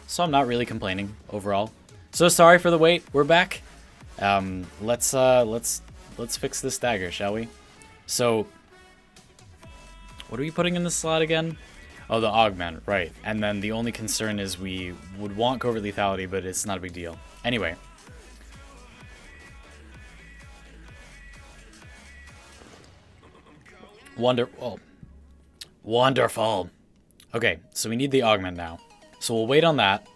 So I'm not really complaining overall. So sorry for the wait. We're back. Let's fix this dagger, shall we? So, what are we putting in the slot again? Oh, the augment, right. And then the only concern is we would want covert lethality, but it's not a big deal. Anyway. Wonderful. Okay, so we need the augment now. So we'll wait on that.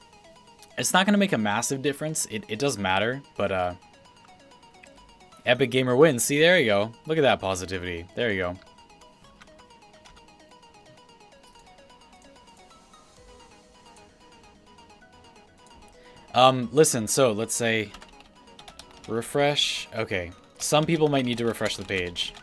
It's not going to make a massive difference. It does matter, but Epic Gamer wins. See, there you go. Look at that positivity. There you go. Listen, so let's say refresh. Okay, some people might need to refresh the page.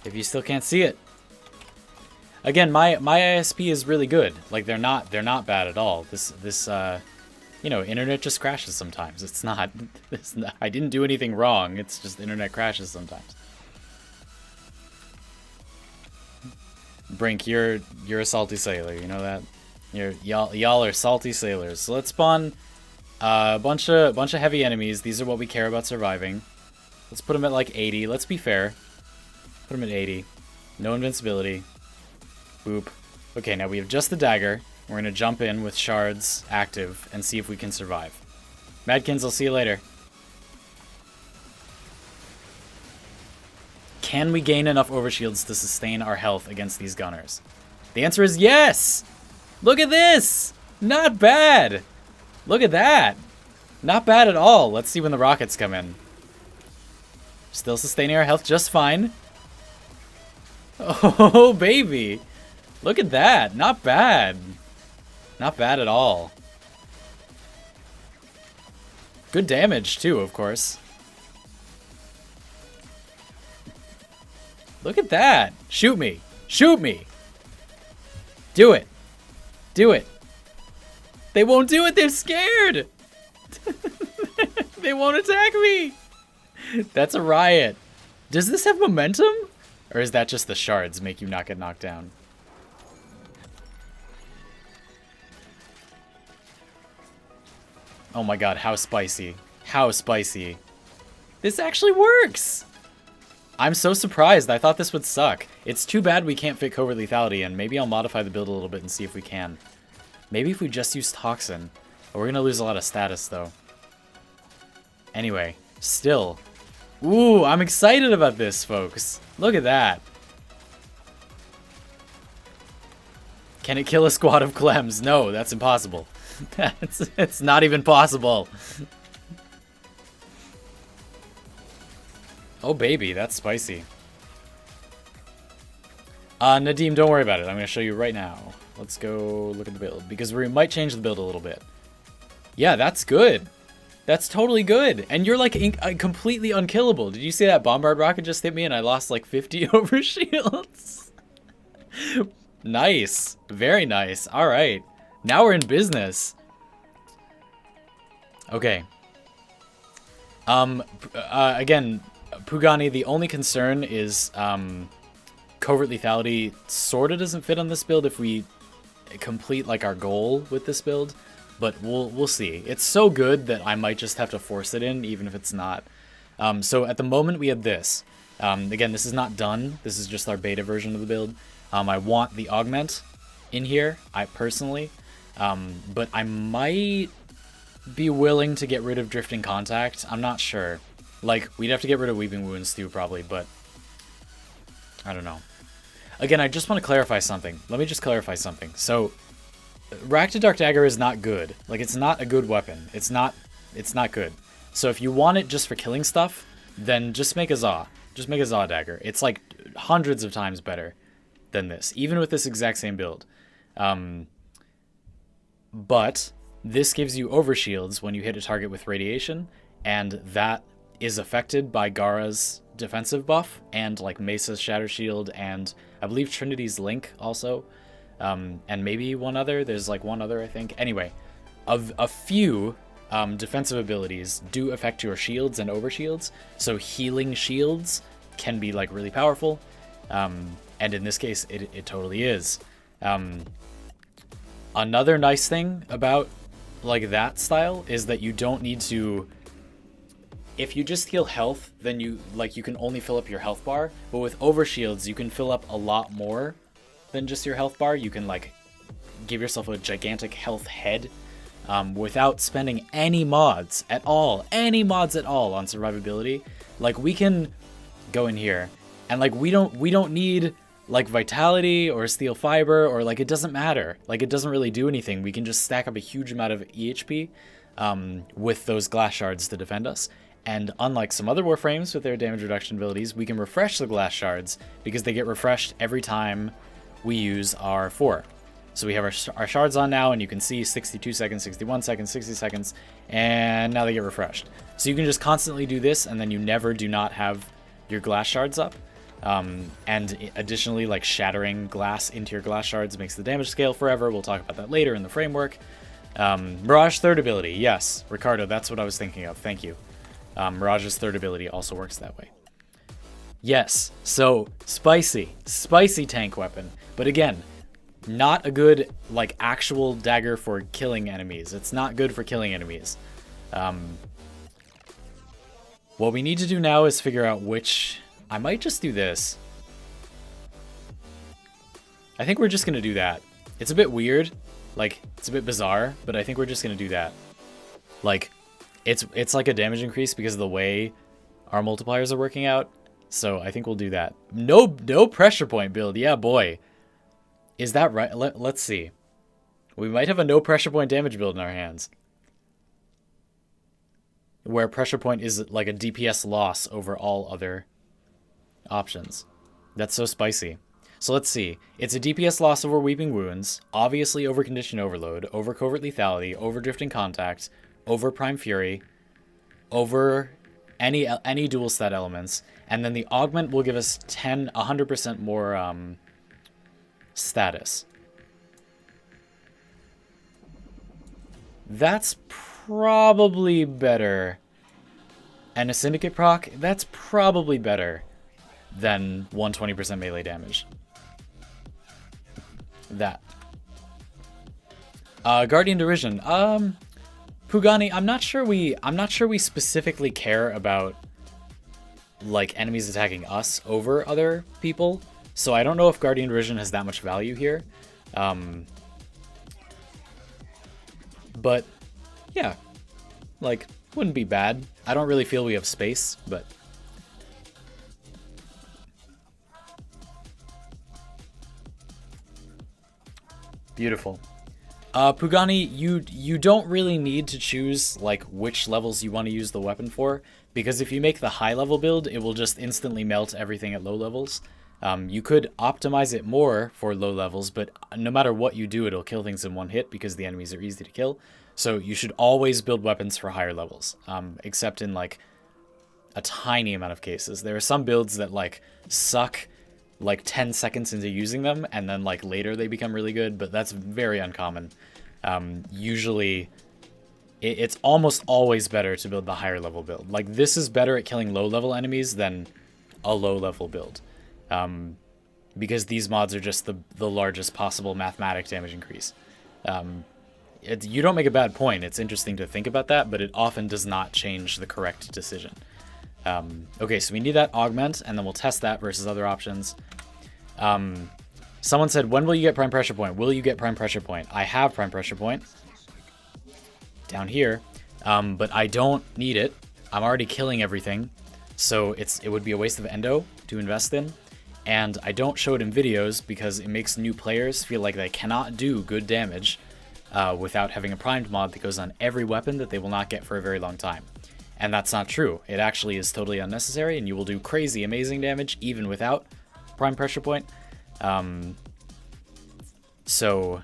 If you still can't see it. Again, my ISP is really good. Like they're not bad at all. This you know, internet just crashes sometimes. It's not I didn't do anything wrong. It's just internet crashes sometimes. Brink, you're a salty sailor, you know that? Y'all are salty sailors. So let's spawn a bunch of heavy enemies. These are what we care about surviving. Let's put them at like 80. Let's be fair. Put him at 80. No invincibility. Boop. Okay, now we have just the dagger. We're going to jump in with shards active and see if we can survive. Madkins, I'll see you later. Can we gain enough overshields to sustain our health against these gunners? The answer is yes! Look at this! Not bad! Look at that! Not bad at all. Let's see when the rockets come in. Still sustaining our health just fine. Oh, baby. Look at that. Not bad. Not bad at all. Good damage, too, of course. Look at that. Shoot me. Shoot me. Do it. Do it. They won't do it. They're scared. They won't attack me. That's a riot. Does this have momentum? Or is that just the shards make you not get knocked down? Oh my god, how spicy. How spicy. This actually works! I'm so surprised. I thought this would suck. It's too bad we can't fit covert lethality, and maybe I'll modify the build a little bit and see if we can. Maybe if we just use Toxin. We're gonna lose a lot of status, though. Anyway, still. Ooh, I'm excited about this, folks. Look at that. Can it kill a squad of Clems? No, that's impossible. It's not even possible. Oh, baby, that's spicy. Nadim, don't worry about it. I'm going to show you right now. Let's go look at the build, because we might change the build a little bit. Yeah, that's good. That's totally good. And you're like completely unkillable. Did you see that bombard rocket just hit me and I lost like 50 overshields? Nice. Very nice. All right. Now we're in business. Okay. Again, Pugani, the only concern is covert lethality sort of doesn't fit on this build if we complete like our goal with this build. But we'll see. It's so good that I might just have to force it in, even if it's not. So at the moment we have this. Again, this is not done. This is just our beta version of the build. I want the augment in here, I personally. But I might be willing to get rid of drifting contact. I'm not sure. Like, we'd have to get rid of weeping wounds too, probably, but I don't know. Again, I just want to clarify something. Let me just clarify something. So, Rack to Dark Dagger is not good. Like, it's not a good weapon. It's not good. So if you want it just for killing stuff, then just make a Zaw. Just make a Zaw Dagger. It's like hundreds of times better than this, even with this exact same build. But this gives you overshields when you hit a target with radiation, and that is affected by Gara's defensive buff, and like Mesa's Shatter Shield, and I believe Trinity's Link also. And maybe one other. There's like one other, I think. Anyway, a few defensive abilities do affect your shields and overshields. So healing shields can be like really powerful. And in this case, it totally is. Another nice thing about like that style is that you don't need to, if you just heal health, then you can only fill up your health bar. But with overshields, you can fill up a lot more than just your health bar. You can like give yourself a gigantic health head without spending any mods at all on survivability. Like we can go in here and like we don't need like vitality or steel fiber, or like it doesn't matter. Like it doesn't really do anything. We can just stack up a huge amount of EHP with those glass shards to defend us. And unlike some other Warframes with their damage reduction abilities, we can refresh the glass shards because they get refreshed every time we use our 4. So we have our shards on now, and you can see 62 seconds, 61 seconds, 60 seconds, and now they get refreshed. So you can just constantly do this, and then you never do not have your glass shards up. And additionally, like shattering glass into your glass shards makes the damage scale forever. We'll talk about that later in the framework. Mirage third ability. Yes, Ricardo, that's what I was thinking of. Thank you. Mirage's third ability also works that way. Yes, so spicy tank weapon. But again, not a good like actual dagger for killing enemies. It's not good for killing enemies. What we need to do now is figure out which... I might just do this. I think we're just going to do that. It's a bit weird. Like, it's a bit bizarre, but I think we're just going to do that. Like, it's like a damage increase because of the way our multipliers are working out. So I think we'll do that. No pressure point build. Yeah, boy. Is that right? Let's see. We might have a no pressure point damage build in our hands, where pressure point is like a DPS loss over all other options. That's so spicy. So let's see. It's a DPS loss over Weeping Wounds, obviously over Condition Overload, over Covert Lethality, over Drifting Contact, over Prime Fury, over any dual stat elements, and then the augment will give us 100% more status. That's probably better. And a Syndicate proc, that's probably better than 120% melee damage. That. Guardian Derision. Pugani, I'm not sure we specifically care about like enemies attacking us over other people. So I don't know if Guardian Derision has that much value here. But yeah, like wouldn't be bad. I don't really feel we have space, but beautiful. Pugani, you don't really need to choose like which levels you want to use the weapon for, because if you make the high level build, it will just instantly melt everything at low levels. You could optimize it more for low levels, but no matter what you do, it'll kill things in one hit because the enemies are easy to kill. So you should always build weapons for higher levels, except in like a tiny amount of cases. There are some builds that like suck like 10 seconds into using them, and then like later they become really good, but that's very uncommon. Usually it's almost always better to build the higher level build. Like this is better at killing low level enemies than a low level build. Because these mods are just the largest possible mathematic damage increase. You don't make a bad point. It's interesting to think about that, but it often does not change the correct decision. Okay, so we need that augment, and then we'll test that versus other options. Someone said, when will you get prime pressure point? Will you get prime pressure point? I have prime pressure point down here, but I don't need it. I'm already killing everything, so it would be a waste of endo to invest in. And I don't show it in videos because it makes new players feel like they cannot do good damage without having a primed mod that goes on every weapon that they will not get for a very long time. And that's not true. It actually is totally unnecessary, and you will do crazy amazing damage even without prime pressure point. So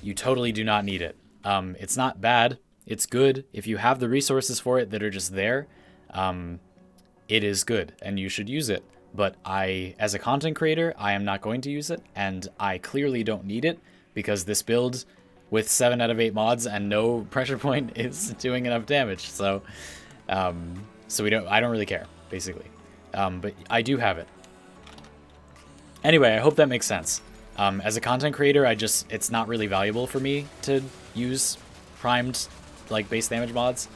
you totally do not need it. It's not bad. It's good. If you have the resources for it that are just there, it is good and you should use it. But as a content creator, I am not going to use it, and I clearly don't need it because this build with 7 out of 8 mods, and no pressure point is doing enough damage. So, I don't really care, basically. But I do have it. Anyway, I hope that makes sense. As a content creator, it's not really valuable for me to use primed, like, base damage mods.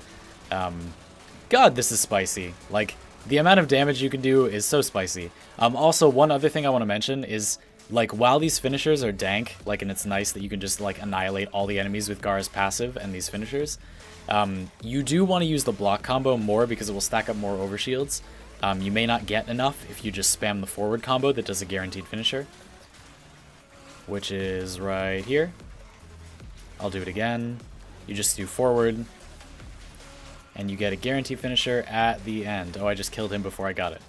God, this is spicy. Like, the amount of damage you can do is so spicy. Also, one other thing I want to mention is, like, while these finishers are dank, like, and it's nice that you can just, like, annihilate all the enemies with Gar's passive and these finishers, you do want to use the block combo more because it will stack up more overshields. You may not get enough if you just spam the forward combo that does a guaranteed finisher, which is right here. I'll do it again. You just do forward, and you get a guaranteed finisher at the end. Oh, I just killed him before I got it.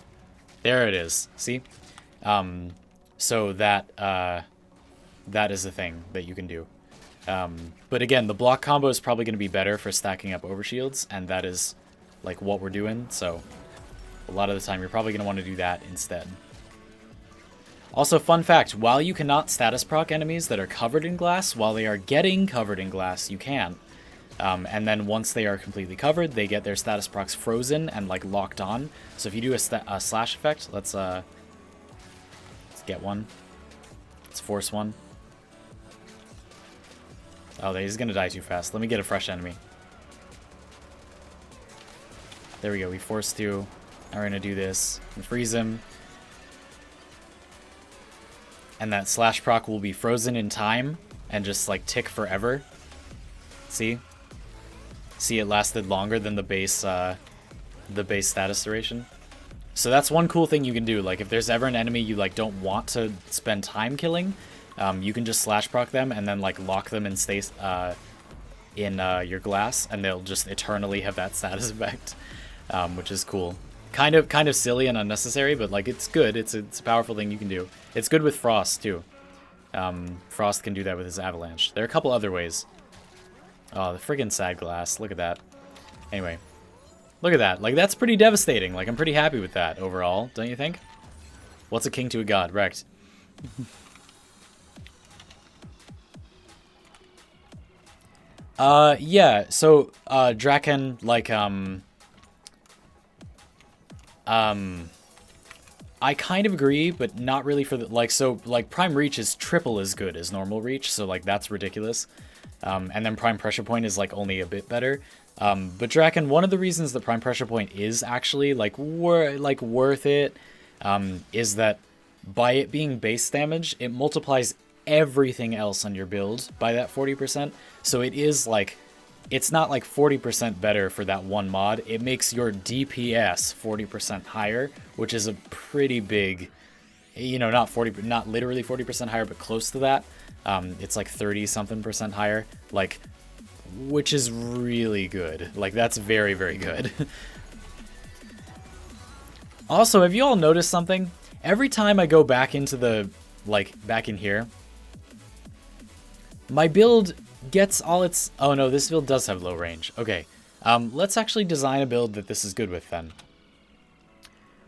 There it is. See? So that is the thing that you can do. But again, the block combo is probably going to be better for stacking up overshields, and that is like what we're doing. So a lot of the time, you're probably going to want to do that instead. Also, fun fact, while you cannot status proc enemies that are covered in glass, while they are getting covered in glass, you can. And then once they are completely covered, they get their status procs frozen and, like, locked on. So if you do a slash effect, let's get one. Let's force one. Oh, he's going to die too fast. Let me get a fresh enemy. There we go. We forced 2. Now we're going to do this and freeze him. And that slash proc will be frozen in time and just, like, tick forever. See? See, it lasted longer than the base status duration. So that's one cool thing you can do. Like, if there's ever an enemy you, like, don't want to spend time killing, you can just slash proc them and then, like, lock them and stay in your glass, and they'll just eternally have that status effect, which is cool. Kind of silly and unnecessary, but, like, it's good. It's a powerful thing you can do. It's good with Frost too. Frost can do that with his avalanche. There are a couple other ways. Oh, the friggin' sad glass. Look at that. Anyway, look at that. Like, that's pretty devastating. Like, I'm pretty happy with that overall, don't you think? What's a king to a god? Wrecked. Yeah. So, Draken, like, I kind of agree, but not really for the, like, so, like, Prime Reach is triple as good as normal Reach, so, like, that's ridiculous. And then Prime Pressure Point is, like, only a bit better. But Draken, one of the reasons that Prime Pressure Point is actually, like, worth it, is that by it being base damage, it multiplies everything else on your build by that 40%. So it is, like, it's not, like, 40% better for that one mod. It makes your DPS 40% higher, which is a pretty big, you know, not literally 40% higher, but close to that. It's like 30-something% higher, like, which is really good. Like, that's very, very good. Also, have you all noticed something? Every time I go back into the, like, back in here, my build gets all its... Oh, no, this build does have low range. Okay, let's actually design a build that this is good with, then.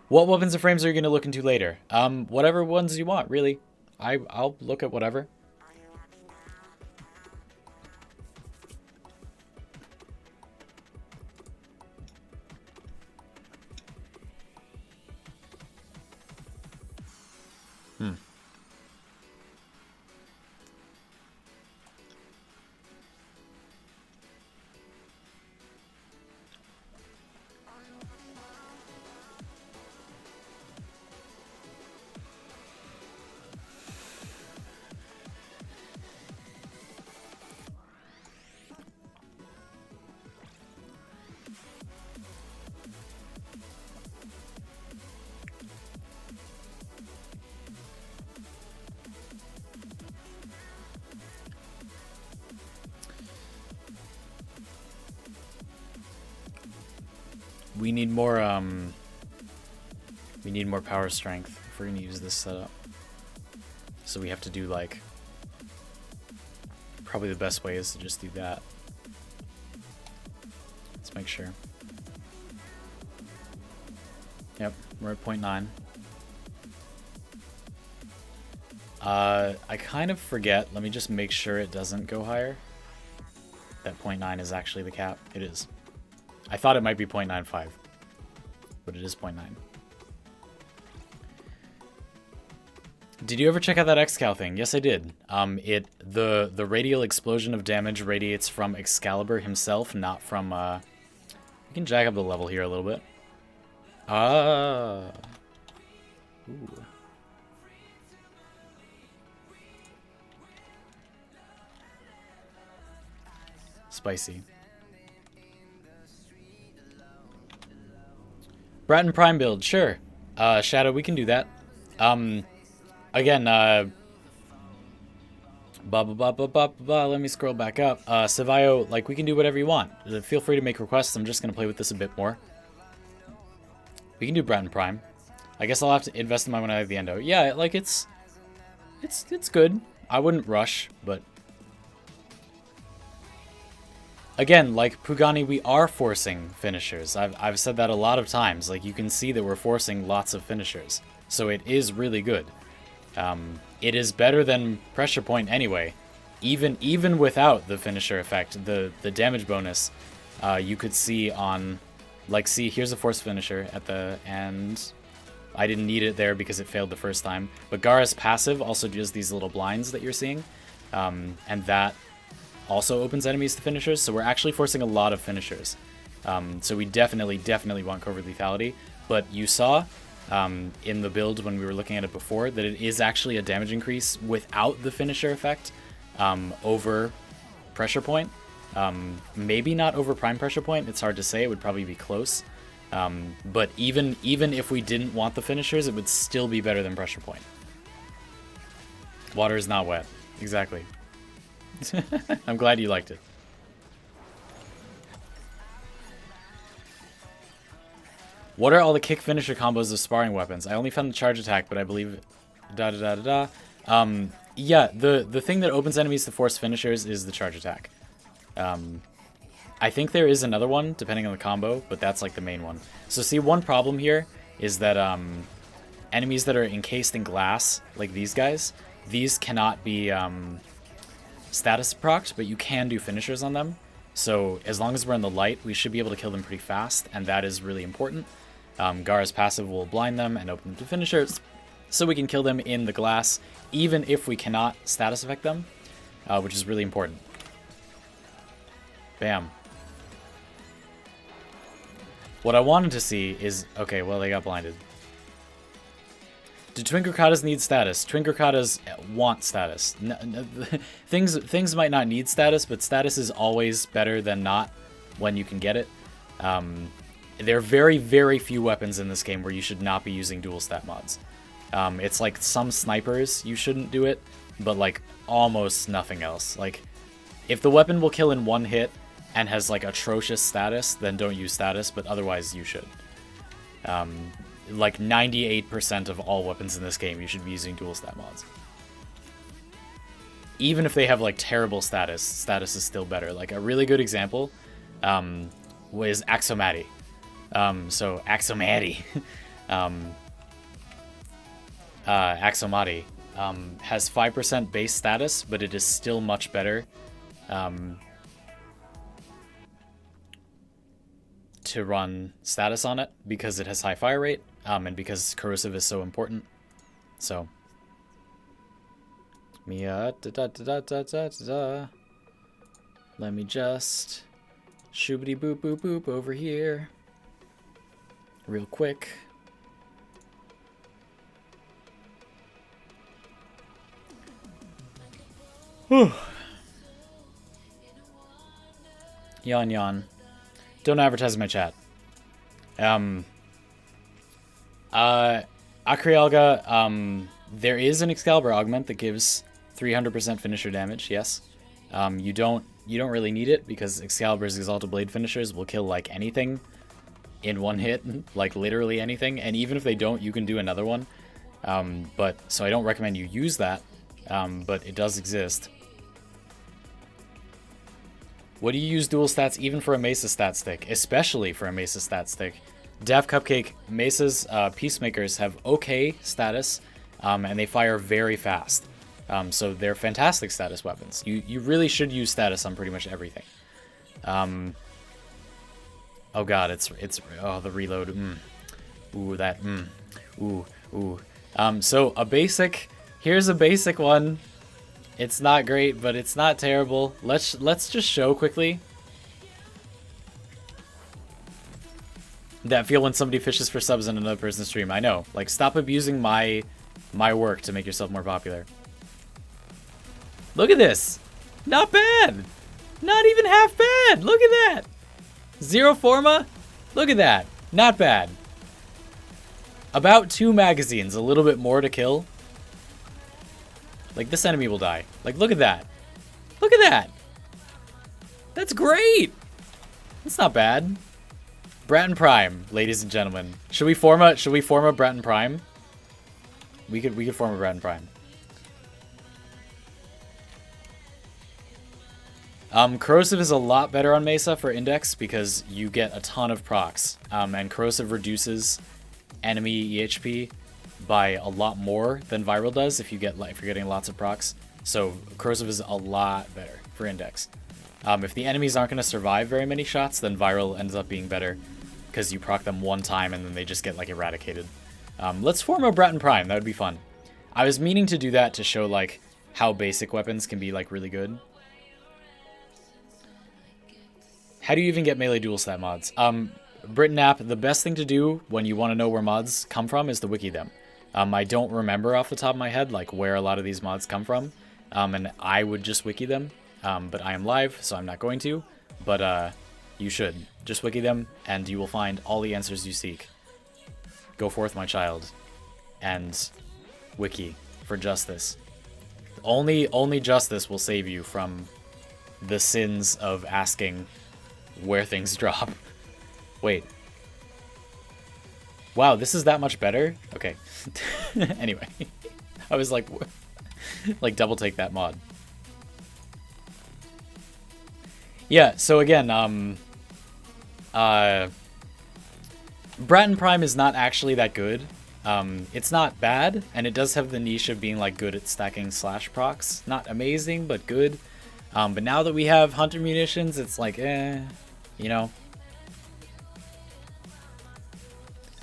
What weapons and frames are you going to look into later? Whatever ones you want, really. I'll look at whatever. We need more power strength if we're gonna use this setup. So we have to do, like, probably the best way is to just do that. Let's make sure. Yep, we're at 0.9. I kind of forget. Let me just make sure it doesn't go higher. that 0.9 is actually the cap. It is. I thought it might be 0.95, but it is 0.9. Did you ever check out that Excal thing? Yes, I did. The radial explosion of damage radiates from Excalibur himself, not from. We can jack up the level here a little bit. Ah. Ooh. Spicy. Bratton Prime build, sure. Shadow, we can do that. Again, let me scroll back up. Savio, like, we can do whatever you want. Feel free to make requests. I'm just going to play with this a bit more. We can do Bratton Prime. I guess I'll have to invest in my money at the endo. Yeah, like, it's good. I wouldn't rush, but... Again, like Pugani, we are forcing finishers. I've said that a lot of times. Like, you can see that we're forcing lots of finishers. So it is really good. It is better than Pressure Point anyway. Even without the finisher effect, the damage bonus, you could see on... Like, see, here's a force finisher at the end. I didn't need it there because it failed the first time. But Gara's passive also does these little blinds that you're seeing. And that also opens enemies to finishers. So we're actually forcing a lot of finishers. So we definitely want Covert Lethality. But you saw in the build when we were looking at it before that it is actually a damage increase without the finisher effect over Pressure Point. Maybe not over Prime Pressure Point. It's hard to say. It would probably be close. But even if we didn't want the finishers, it would still be better than Pressure Point. Water is not wet. Exactly. I'm glad you liked it. What are all the kick finisher combos of sparring weapons? I only found the charge attack, but I believe... Yeah, the thing that opens enemies to force finishers is the charge attack. I think there is another one, depending on the combo, but that's like the main one. So see, one problem here is that enemies that are encased in glass, like these guys, these cannot be status procced, but you can do finishers on them. So as long as we're in the light, we should be able to kill them pretty fast, and that is really important. Gara's passive will blind them and open them to finishers, so we can kill them in the glass, even if we cannot status effect them, which is really important. Bam. What I wanted to see is... Okay, well, they got blinded. Do Twin Grokadas need status? Twin Grokadas want status. Things might not need status, but status is always better than not when you can get it. There are very, very few weapons in this game where you should not be using dual stat mods. It's like some snipers, you shouldn't do it, but like almost nothing else. Like, if the weapon will kill in one hit and has like atrocious status, then don't use status, but otherwise you should. Like 98% of all weapons in this game, you should be using dual stat mods. Even if they have like terrible status, status is still better. Like a really good example was Axomati. So Axomati. Axomati has 5% base status, but it is still much better to run status on it because it has high fire rate and because corrosive is so important. So let me just shoobity boop boop boop over here real quick. Whew. Yawn yawn. Don't advertise in my chat. Akrialga, there is an Excalibur augment that gives 300% finisher damage, yes. You don't really need it because Excalibur's Exalted Blade finishers will kill like anything in one hit, like literally anything, and even if they don't, you can do another one. So I don't recommend you use that, but it does exist. What do you use dual stats even for a Mesa stat stick? Especially for a Mesa stat stick. Dav Cupcake, Mesa's Peacemakers have okay status, and they fire very fast. So they're fantastic status weapons. You really should use status on pretty much everything. Oh god, it's oh, the reload. Ooh, that ooh. So a basic, here's a basic one. It's not great, but it's not terrible. Let's just show quickly that feel when somebody fishes for subs in another person's stream. I know. Like, stop abusing my work to make yourself more popular. Look at this. Not bad. Not even half bad. Look at that. Zero Forma? Look at that. Not bad. About 2 magazines, a little bit more to kill. Like, this enemy will die. Like, look at that. Look at that. That's great. That's not bad. Bratton Prime, ladies and gentlemen. Should we form a Bratton Prime? We could form a Bratton Prime. Corrosive is a lot better on Mesa for Index because you get a ton of procs. And Corrosive reduces enemy EHP by a lot more than Viral does if you're getting lots of procs. So Corrosive is a lot better for Index. If the enemies aren't going to survive very many shots, then Viral ends up being better because you proc them one time and then they just get like eradicated. Let's form a Bratton Prime. That would be fun. I was meaning to do that to show like how basic weapons can be like really good. How do you even get melee dual stat mods? Britton app, the best thing to do when you want to know where mods come from is to wiki them. I don't remember off the top of my head like where a lot of these mods come from, and I would just wiki them, but I am live, so I'm not going to, but you should. Just wiki them, and you will find all the answers you seek. Go forth, my child, and wiki for justice. Only justice will save you from the sins of asking where things drop. Wait. Wow, this is that much better? Okay. Anyway. I was like double take that mod. Yeah, so again, Bratton Prime is not actually that good. It's not bad, and it does have the niche of being like good at stacking slash procs. Not amazing, but good. But now that we have Hunter munitions, it's like, you know.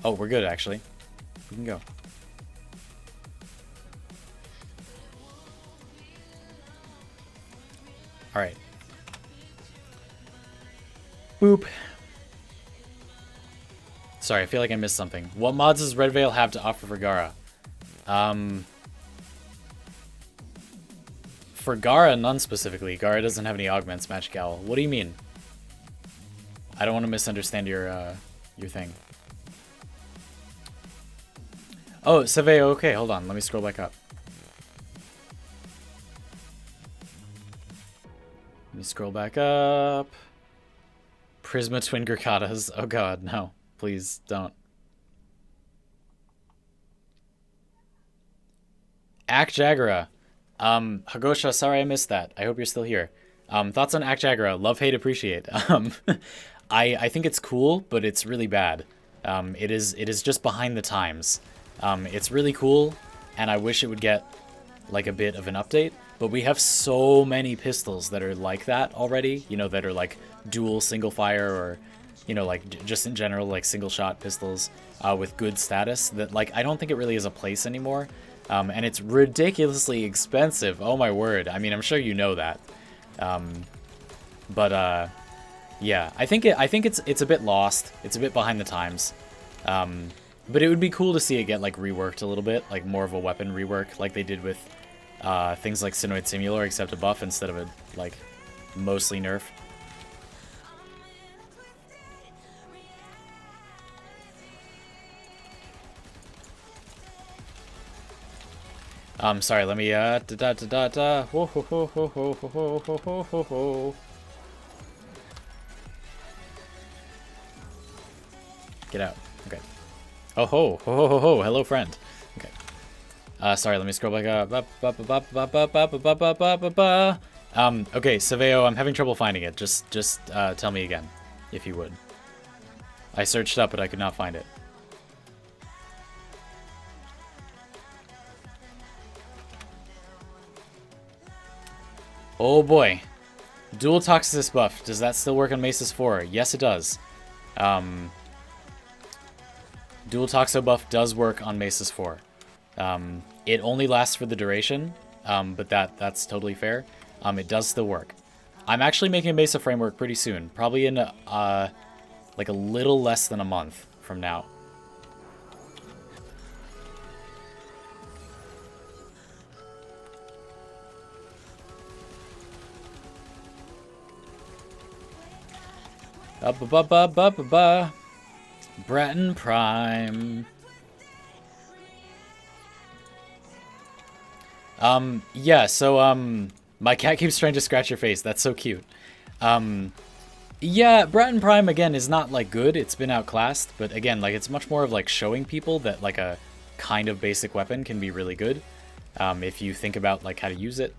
Oh, we're good, actually. We can go. Alright. Boop. Sorry, I feel like I missed something. What mods does Red Veil have to offer for Gara? For Gara, none specifically. Gara doesn't have any augments, Magic Owl. What do you mean? I don't want to misunderstand your thing. Oh, Saveo, okay, hold on. Let me scroll back up. Let me scroll back up. Prisma Twin Gurkatas. Oh god, no. Please, don't. Ak Jagera. Hagosha, sorry I missed that. I hope you're still here. Thoughts on Ak Jagera? Love, hate, appreciate. I think it's cool, but it's really bad. It is just behind the times. It's really cool, and I wish it would get like a bit of an update, but we have so many pistols that are like that already, you know, that are like dual single fire or, you know, like just in general, like single shot pistols with good status that like I don't think it really has a place anymore. And it's ridiculously expensive. Oh my word. I mean, I'm sure you know that. Yeah, I think it's a bit lost. It's a bit behind the times. But it would be cool to see it get like reworked a little bit, like more of a weapon rework, like they did with things like Sinoid Simular, except a buff instead of a like mostly nerf. Sorry, let me ho ho ho ho ho ho ho ho ho ho. Get out. Okay. Oh ho ho ho ho ho. Hello, friend. Okay. Sorry, let me scroll back up. Okay, Saveo, I'm having trouble finding it. Just tell me again, if you would. I searched up, but I could not find it. Oh boy. Dual Toxicus buff. Does that still work on Maces 4? Yes, it does. Dual Toxo buff does work on Maces 4. It only lasts for the duration, but that's totally fair. It does still work. I'm actually making a Mesa framework pretty soon. Probably in like a little less than a month from now. Bratton Prime. Yeah, so, my cat keeps trying to scratch your face. That's so cute. Yeah, Bratton Prime, again, is not, like, good. It's been outclassed, but again, like, it's much more of, like, showing people that, like, a kind of basic weapon can be really good, if you think about, like, how to use it.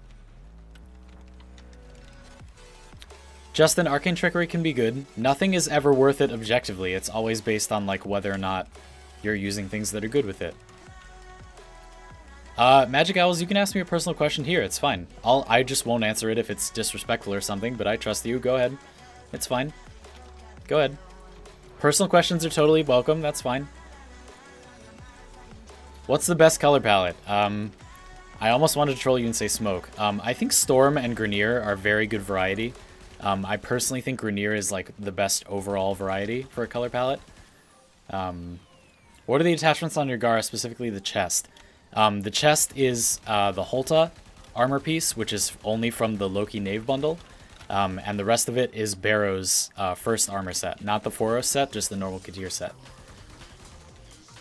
Justin, Arcane Trickery can be good. Nothing is ever worth it objectively. It's always based on, like, whether or not you're using things that are good with it. Magic Owls, you can ask me a personal question here. It's fine. I just won't answer it if it's disrespectful or something, but I trust you. Go ahead. It's fine. Go ahead. Personal questions are totally welcome. That's fine. What's the best color palette? I almost wanted to troll you and say smoke. I think Storm and Grenier are very good variety. I personally think Grenier is like the best overall variety for a color palette. What are the attachments on your Gara, specifically the chest? The chest is the Holta armor piece, which is only from the Loki Knave bundle. And the rest of it is Barrow's first armor set. Not the Foros set, just the normal Katir set.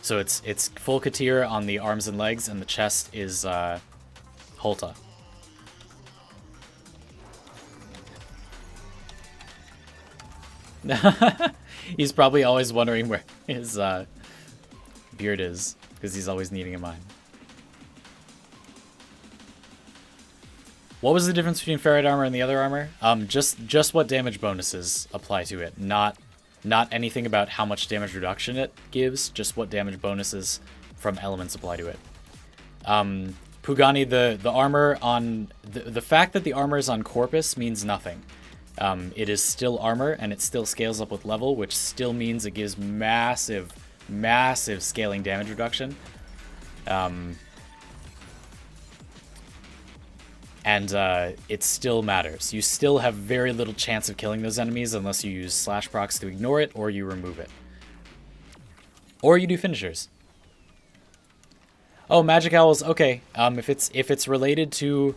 So it's full Katir on the arms and legs, and the chest is Holta. He's probably always wondering where his beard is, because he's always needing a mine. What was the difference between ferrite armor and the other armor? Just what damage bonuses apply to it, not anything about how much damage reduction it gives, just what damage bonuses from elements apply to it. Pugani, the armor on the fact that the armor is on Corpus means nothing. It is still armor, and it still scales up with level, which still means it gives massive scaling damage reduction. And it still matters. You still have very little chance of killing those enemies unless you use slash procs to ignore it, or you remove it. Or you do finishers. Oh, Magic Owls, okay. If it's related to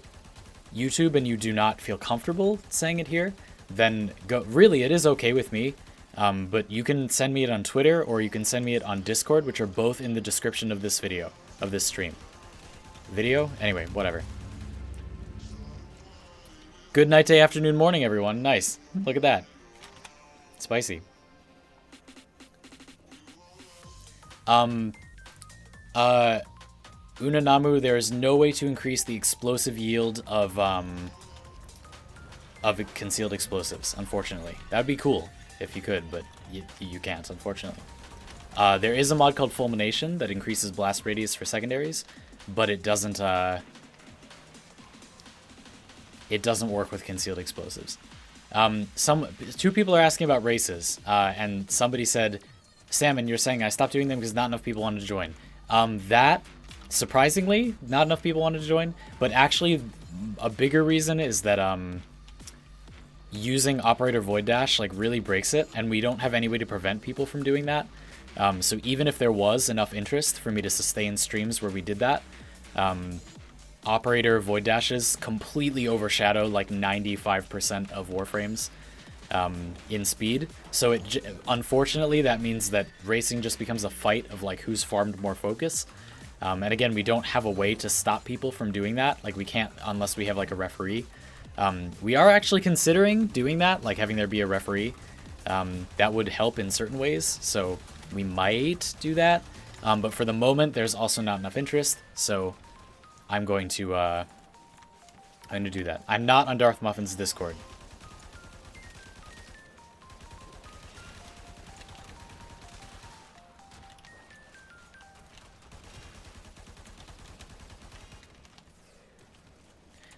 YouTube and you do not feel comfortable saying it here, then go. Really, it is okay with me. But you can send me it on Twitter, or you can send me it on Discord, which are both in the description of this video, of this stream. Video? Anyway, whatever. Good night, day, afternoon, morning, everyone. Nice. Look at that. Spicy. Unanamu, there is no way to increase the explosive yield of concealed explosives, unfortunately. That'd be cool if you could, but you can't, unfortunately. There is a mod called Fulmination that increases blast radius for secondaries, but it doesn't work with concealed explosives. Two people are asking about races, and somebody said, Salmon, you're saying I stopped doing them because not enough people wanted to join. That, surprisingly, not enough people wanted to join, but actually a bigger reason is that using Operator Void Dash like really breaks it, and we don't have any way to prevent people from doing that. So even if there was enough interest for me to sustain streams where we did that, Operator Void Dashes completely overshadow like 95% of Warframes in speed. So unfortunately that means that racing just becomes a fight of like who's farmed more focus. And again, we don't have a way to stop people from doing that. Like we can't unless we have like a referee. We are actually considering doing that, like having there be a referee. That would help in certain ways, so we might do that. But for the moment, there's also not enough interest, so I'm going to do that. I'm not on Darth Muffin's Discord.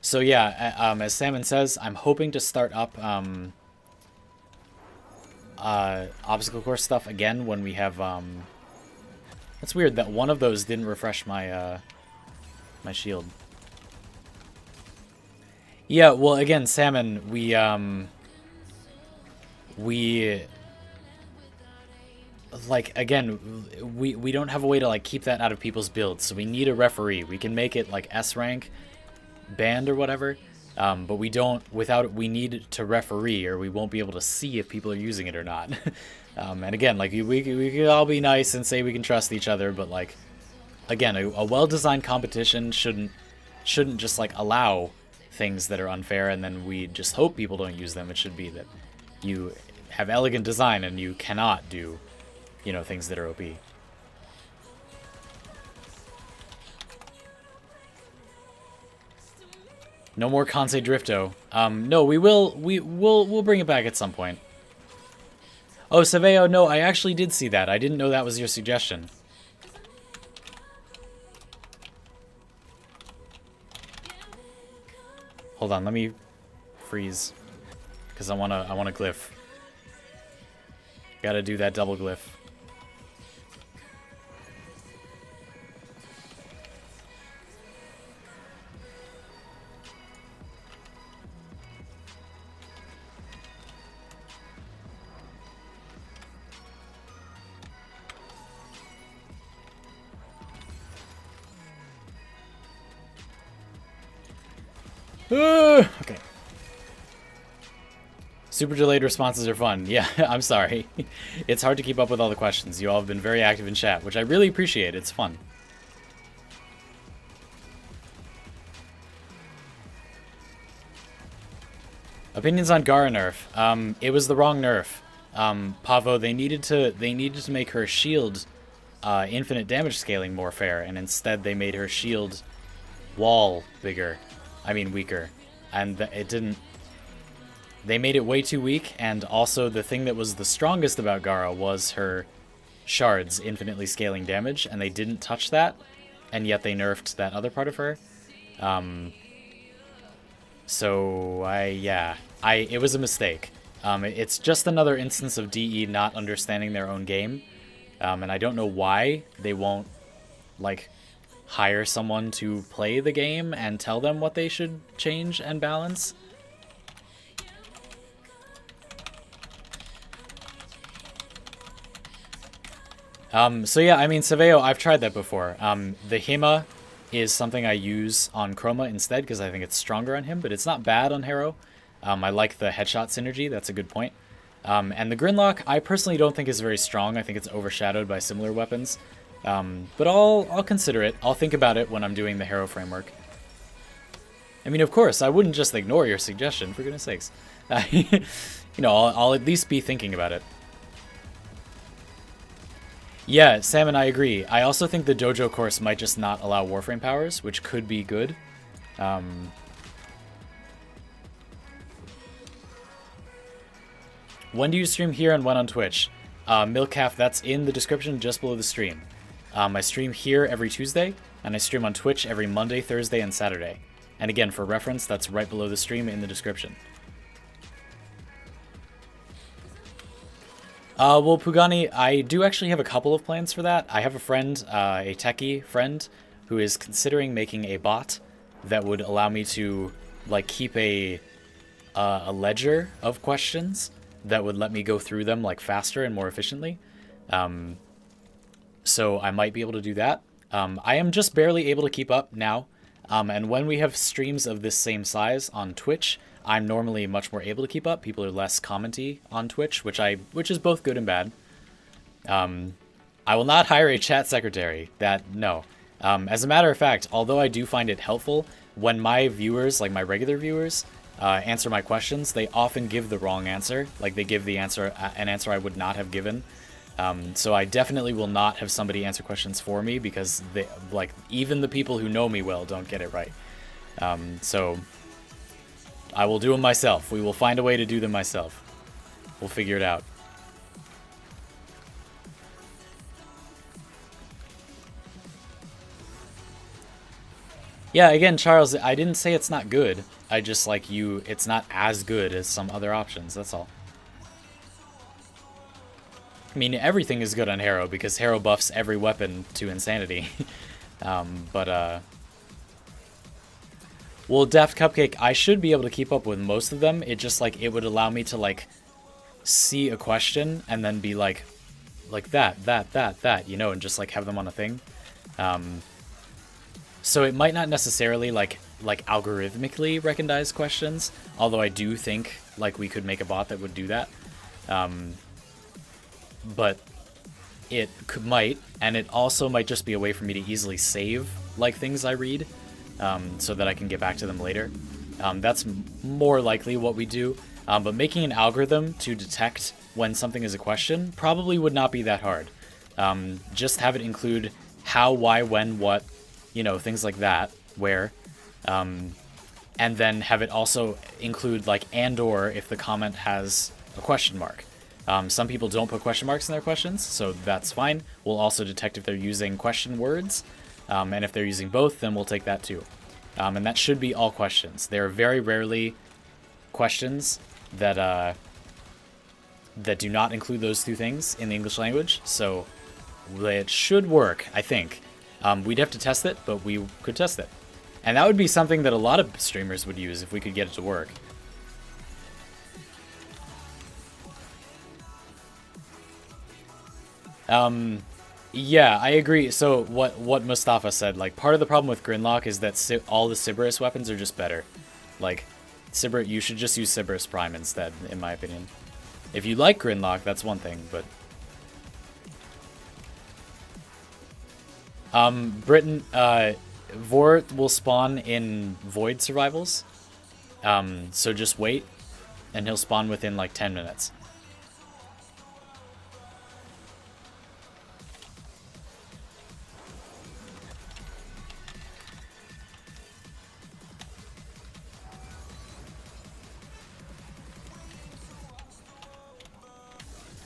So yeah, as Salmon says, I'm hoping to start up obstacle course stuff again when we have That's weird that one of those didn't refresh my my shield. Yeah, well again, Salmon, we like again, we don't have a way to like keep that out of people's builds, so we need a referee. We can make it like S rank banned or whatever, but we don't, we need to referee or we won't be able to see if people are using it or not. And again, like we could all be nice and say we can trust each other, but like again, a well-designed competition shouldn't just like allow things that are unfair and then we just hope people don't use them. It should be that you have elegant design and you cannot do, you know, things that are OP. No more Kansei Drifto. No, we'll bring it back at some point. Oh, Saveo, no, I actually did see that. I didn't know that was your suggestion. Hold on, let me freeze. Because I want a glyph. Gotta do that double glyph. Okay. Super delayed responses are fun. Yeah, I'm sorry. It's hard to keep up with all the questions. You all have been very active in chat, which I really appreciate. It's fun. Opinions on Gara nerf. It was the wrong nerf. Pavo, they needed to make her shield infinite damage scaling more fair, and instead they made her shield wall bigger. I mean weaker. And it didn't... They made it way too weak, and also the thing that was the strongest about Gara was her shards infinitely scaling damage, and they didn't touch that, and yet they nerfed that other part of her. So, it was a mistake. It's just another instance of DE not understanding their own game, and I don't know why they won't, like, hire someone to play the game and tell them what they should change and balance. So yeah, I mean, Saveo, I've tried that before. The Hima is something I use on Chroma instead because I think it's stronger on him, but it's not bad on Harrow. I like the headshot synergy, that's a good point. And the Grinlock, I personally don't think is very strong. I think it's overshadowed by similar weapons. But I'll consider it. I'll think about it when I'm doing the Harrow framework. I mean, of course, I wouldn't just ignore your suggestion, for goodness sakes. You know, I'll at least be thinking about it. Yeah, Sam and I agree. I also think the dojo course might just not allow Warframe powers, which could be good. When do you stream here and when on Twitch? Milkcalf, that's in the description just below the stream. I stream here every Tuesday, and I stream on Twitch every Monday, Thursday, and Saturday. And again, for reference, that's right below the stream in the description. Well, Pugani, I do actually have a couple of plans for that. I have a friend, a techie friend, who is considering making a bot that would allow me to, like, keep a ledger of questions that would let me go through them, like, faster and more efficiently. So I might be able to do that. I am just barely able to keep up now. And when we have streams of this same size on Twitch, I'm normally much more able to keep up. People are less commenty on Twitch, which is both good and bad. I will not hire a chat secretary. No. As a matter of fact, although I do find it helpful, when my viewers, like my regular viewers, answer my questions, they often give the wrong answer. Like they give an answer I would not have given. So I definitely will not have somebody answer questions for me because even the people who know me well don't get it right. So I will do them myself. We will find a way to do them myself. We'll figure it out. Yeah, again, Charles, I didn't say it's not good. I just like you, it's not as good as some other options, that's all. I mean, everything is good on Harrow because Harrow buffs every weapon to insanity. But well, Daft Cupcake, I should be able to keep up with most of them. It just like it would allow me to like see a question and then be like that, you know, and just like have them on a thing. So it might not necessarily like algorithmically recognize questions, although I do think like we could make a bot that would do that. But it might, and it also might just be a way for me to easily save like things I read, so that I can get back to them later. That's more likely what we do. But making an algorithm to detect when something is a question probably would not be that hard. Just have it include how, why, when, what, you know, things like that, where, and then have it also include like and or if the comment has a question mark. Some people don't put question marks in their questions, so that's fine. We'll also detect if they're using question words, and if they're using both, then we'll take that too. And that should be all questions. There are very rarely questions that that do not include those two things in the English language, so it should work, I think. We'd have to test it, but we could test it. And that would be something that a lot of streamers would use if we could get it to work. Yeah, I agree. So what Mustafa said, like, part of the problem with Grinlock is that all the Sybaris weapons are just better. Like, you should just use Sybaris Prime instead, in my opinion. If you like Grinlock, that's one thing, but... Britain, Vor will spawn in Void survivals. So just wait, and he'll spawn within, like, 10 minutes.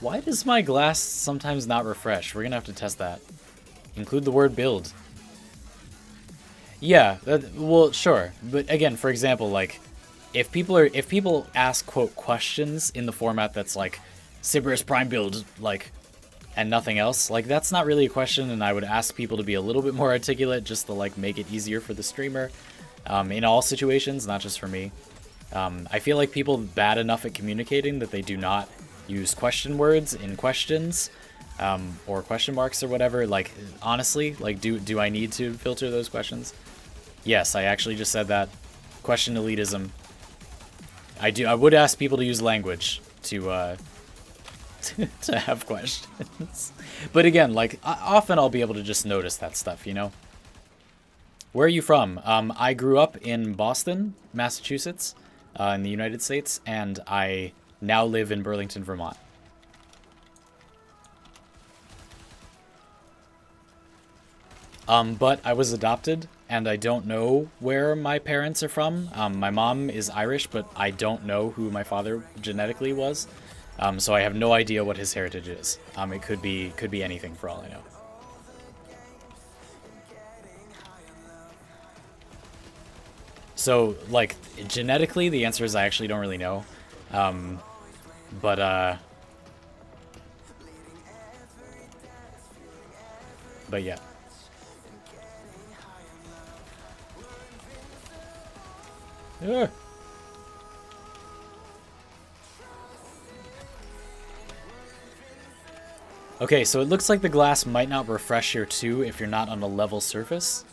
Why does my glass sometimes not refresh? We're gonna have to test that. Include the word build. Yeah, well, sure. But again, for example, like, if people ask, quote, questions in the format that's like, Sybaris Prime build, like, and nothing else, like, that's not really a question, and I would ask people to be a little bit more articulate just to, like, make it easier for the streamer. In all situations, not just for me. I feel like people bad enough at communicating that they do not use question words in questions, or question marks or whatever. Like, honestly, like, do I need to filter those questions? Yes, I actually just said that. Question elitism. I would ask people to use language to to have questions. But again, like, often I'll be able to just notice that stuff, you know? Where are you from? I grew up in Boston, Massachusetts, in the United States, and I now live in Burlington, Vermont. But I was adopted, and I don't know where my parents are from. My mom is Irish, but I don't know who my father genetically was. So I have no idea what his heritage is. It could be anything for all I know. So, like, genetically, the answer is I actually don't really know. But yeah. Ugh. Okay, so it looks like the glass might not refresh here too if you're not on a level surface.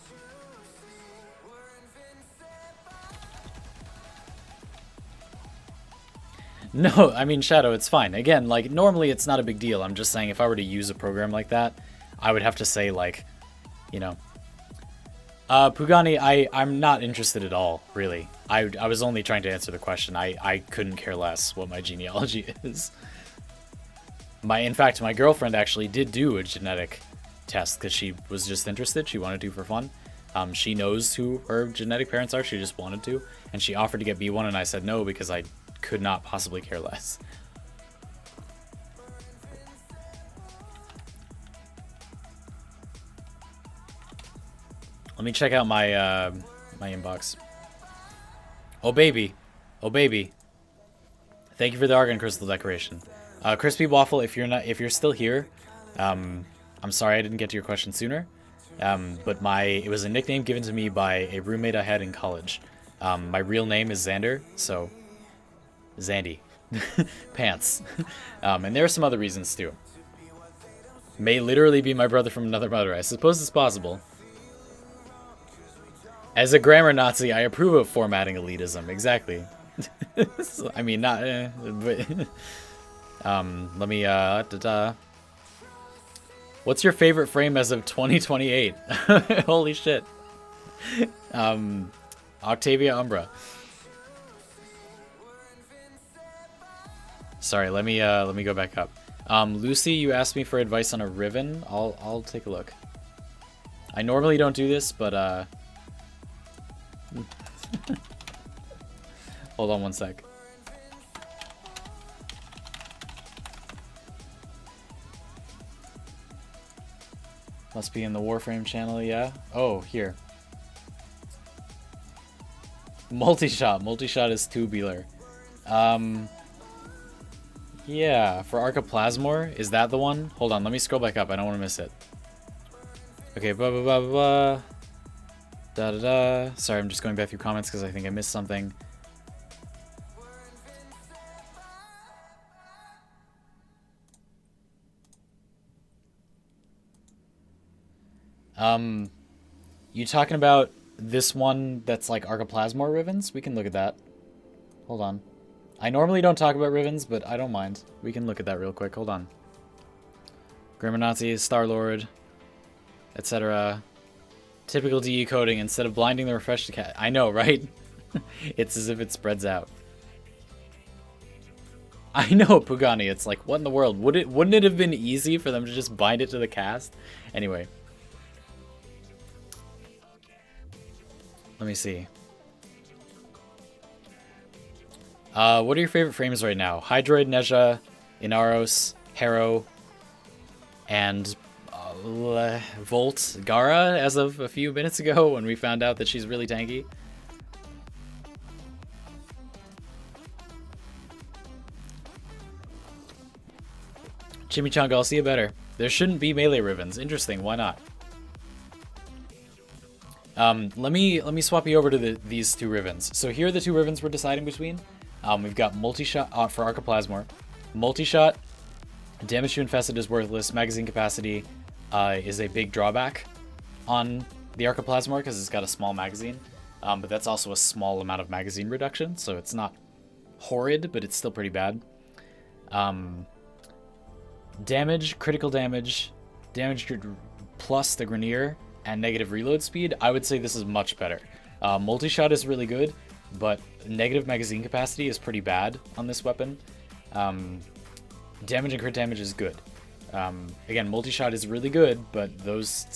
No, I mean, Shadow, it's fine. Again, like, normally it's not a big deal. I'm just saying if I were to use a program like that, I would have to say, like, you know. Pugani, I'm not interested at all, really. I was only trying to answer the question. I couldn't care less what my genealogy is. In fact, my girlfriend actually did do a genetic test because she was just interested. She wanted to for fun. She knows who her genetic parents are. She just wanted to. And she offered to get B1, and I said no because I could not possibly care less. Let me check out my my inbox. Oh baby, oh baby. Thank you for the argon crystal decoration. Crispy Waffle, if you're still here, I'm sorry I didn't get to your question sooner. But it was a nickname given to me by a roommate I had in college. My real name is Xander, so Xandy. Pants. And there are some other reasons too. May literally be my brother from another mother. I suppose it's possible. As a grammar Nazi, I approve of formatting elitism. Exactly. So, I mean, not... but let me... What's your favorite frame as of 2028? Holy shit. Octavia Umbra. Sorry, let me go back up. Lucy, you asked me for advice on a Riven. I'll take a look. I normally don't do this, but hold on one sec. Must be in the Warframe channel, yeah. Oh, here. Multi-shot. Multi-shot is tubular. Yeah, for Archiplasmor, is that the one? Hold on, let me scroll back up. I don't want to miss it. Okay, blah, blah, blah, blah, blah. Da, da, da. Sorry, I'm just going back through comments because I think I missed something. You talking about this one that's like Archiplasmor Rivens? We can look at that. Hold on. I normally don't talk about Rivens, but I don't mind. We can look at that real quick. Hold on. Grammar Star-Lord, etc. Typical DE coding. Instead of blinding the refresh to cat. I know, right? It's as if it spreads out. I know, Pugani. It's like, what in the world? Wouldn't it have been easy for them to just bind it to the cast? Anyway. Let me see. What are your favorite frames right now? Hydroid, Nezha, Inaros, Harrow, and Volt Gara as of a few minutes ago when we found out that she's really tanky. Chimichanga, I'll see you better. There shouldn't be melee Rivens. Interesting, why not? Let me swap you over to these two Rivens. So here are the two Rivens we're deciding between. We've got multi-shot for Archiplasmor. Multi-shot, damage to infested is worthless. Magazine capacity is a big drawback on the Archiplasmor because it's got a small magazine. But that's also a small amount of magazine reduction, so it's not horrid, but it's still pretty bad. Damage, critical damage, damage plus the Grenier, and negative reload speed. I would say this is much better. Multi-shot is really good, but negative magazine capacity is pretty bad on this weapon. Damage and crit damage is good. Again, multi-shot is really good, but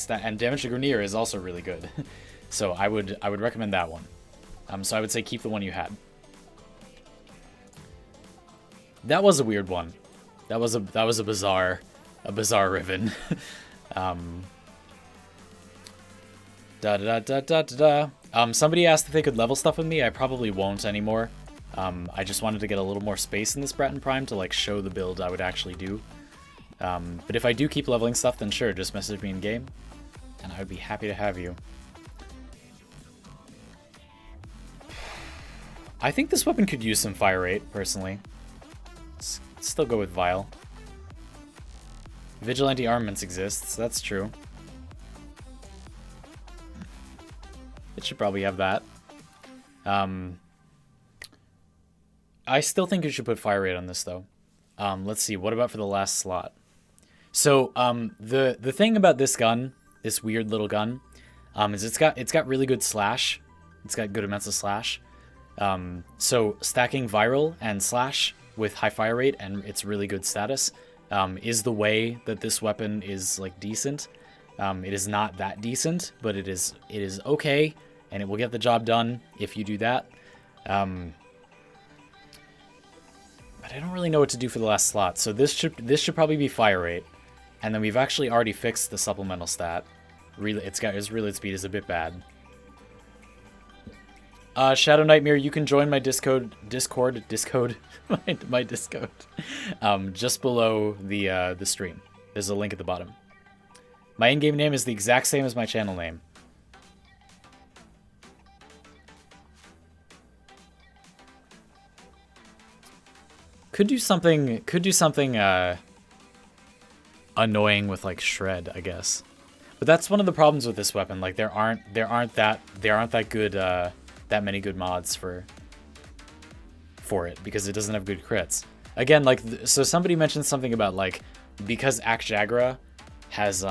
and damage to Grenier is also really good. So I would recommend that one. So I would say keep the one you had. That was a weird one. That was a bizarre Riven. Somebody asked if they could level stuff with me. I probably won't anymore. I just wanted to get a little more space in this Bratton Prime to like show the build I would actually do. But if I do keep leveling stuff, then sure, just message me in game, and I would be happy to have you. I think this weapon could use some fire rate, personally. Let's still go with Vile. Vigilante armaments exists, that's true. It should probably have that. I still think you should put fire rate on this though. Let's see, what about for the last slot? So the thing about this gun, this weird little gun, is it's got really good slash. It's got good amounts of slash. So stacking viral and slash with high fire rate and its really good status is the way that this weapon is like decent. It is not that decent, but it is okay, and it will get the job done if you do that. But I don't really know what to do for the last slot, so this should probably be fire rate, and then we've actually already fixed the supplemental stat. Its reload speed is a bit bad. Shadow Nightmare, you can join my Discord, my Discord, just below the stream. There's a link at the bottom. My in-game name is the exact same as my channel name. Could do something annoying with like shred, I guess. But that's one of the problems with this weapon. Like there aren't that good that many good mods for it because it doesn't have good crits. Again, like so somebody mentioned something about like because Akjagra has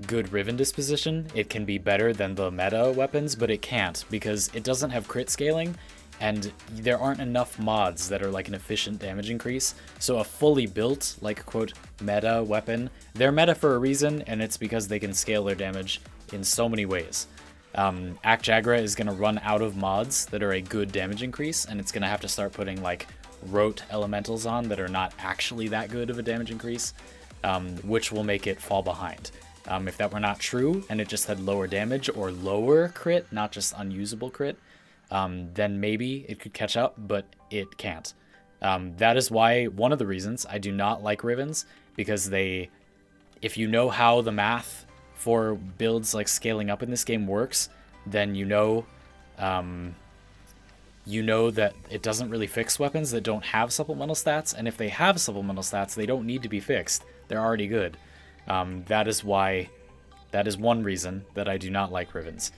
good Riven disposition, it can be better than the meta weapons, but it can't because it doesn't have crit scaling. And there aren't enough mods that are like an efficient damage increase. So a fully built, like, quote, meta weapon, they're meta for a reason, and it's because they can scale their damage in so many ways. Akjagra is going to run out of mods that are a good damage increase, and it's going to have to start putting, like, rote elementals on that are not actually that good of a damage increase, which will make it fall behind. If that were not true, and it just had lower damage or lower crit, not just unusable crit, then maybe it could catch up, but it can't. That is why, one of the reasons I do not like Rivens, because if you know how the math for builds like scaling up in this game works, then you know that it doesn't really fix weapons that don't have supplemental stats, and if they have supplemental stats, they don't need to be fixed. They're already good. That is one reason that I do not like Rivens.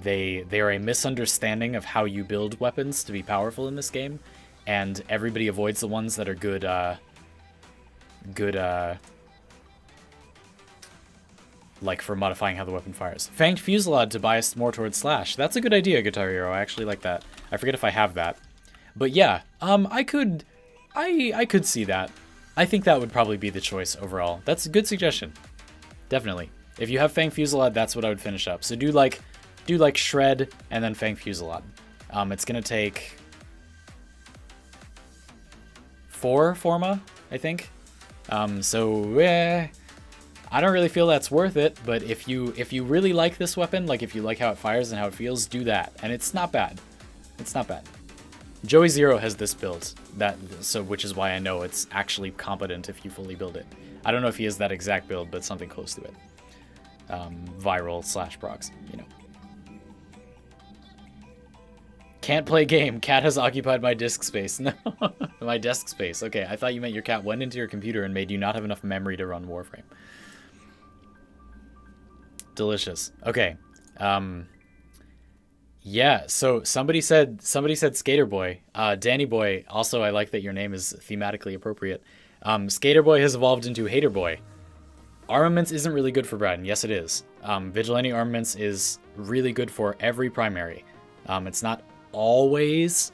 They are a misunderstanding of how you build weapons to be powerful in this game, and everybody avoids the ones that are good, like for modifying how the weapon fires. Fanged Fusillade to bias more towards slash. That's a good idea, Guitar Hero. I actually like that. I forget if I have that. But yeah, I could see that. I think that would probably be the choice overall. That's a good suggestion. Definitely. If you have Fanged Fusillade, that's what I would finish up. So do like Shred and then Fanged Fusillade. It's gonna take 4 Forma, I think. I don't really feel that's worth it, but if you really like this weapon, like if you like how it fires and how it feels, do that. And it's not bad. It's not bad. Joey Zero has this build, which is why I know it's actually competent if you fully build it. I don't know if he has that exact build, but something close to it. Viral / procs, you know. Can't play game. Cat has occupied my disk space. No, my desk space. Okay, I thought you meant your cat went into your computer and made you not have enough memory to run Warframe. Delicious. Okay. Yeah, so somebody said Skater Boy. Danny Boy, also I like that your name is thematically appropriate. Skater Boy has evolved into Hater Boy. Armaments isn't really good for Bratton. Yes, it is. Vigilante Armaments is really good for every primary. It's not always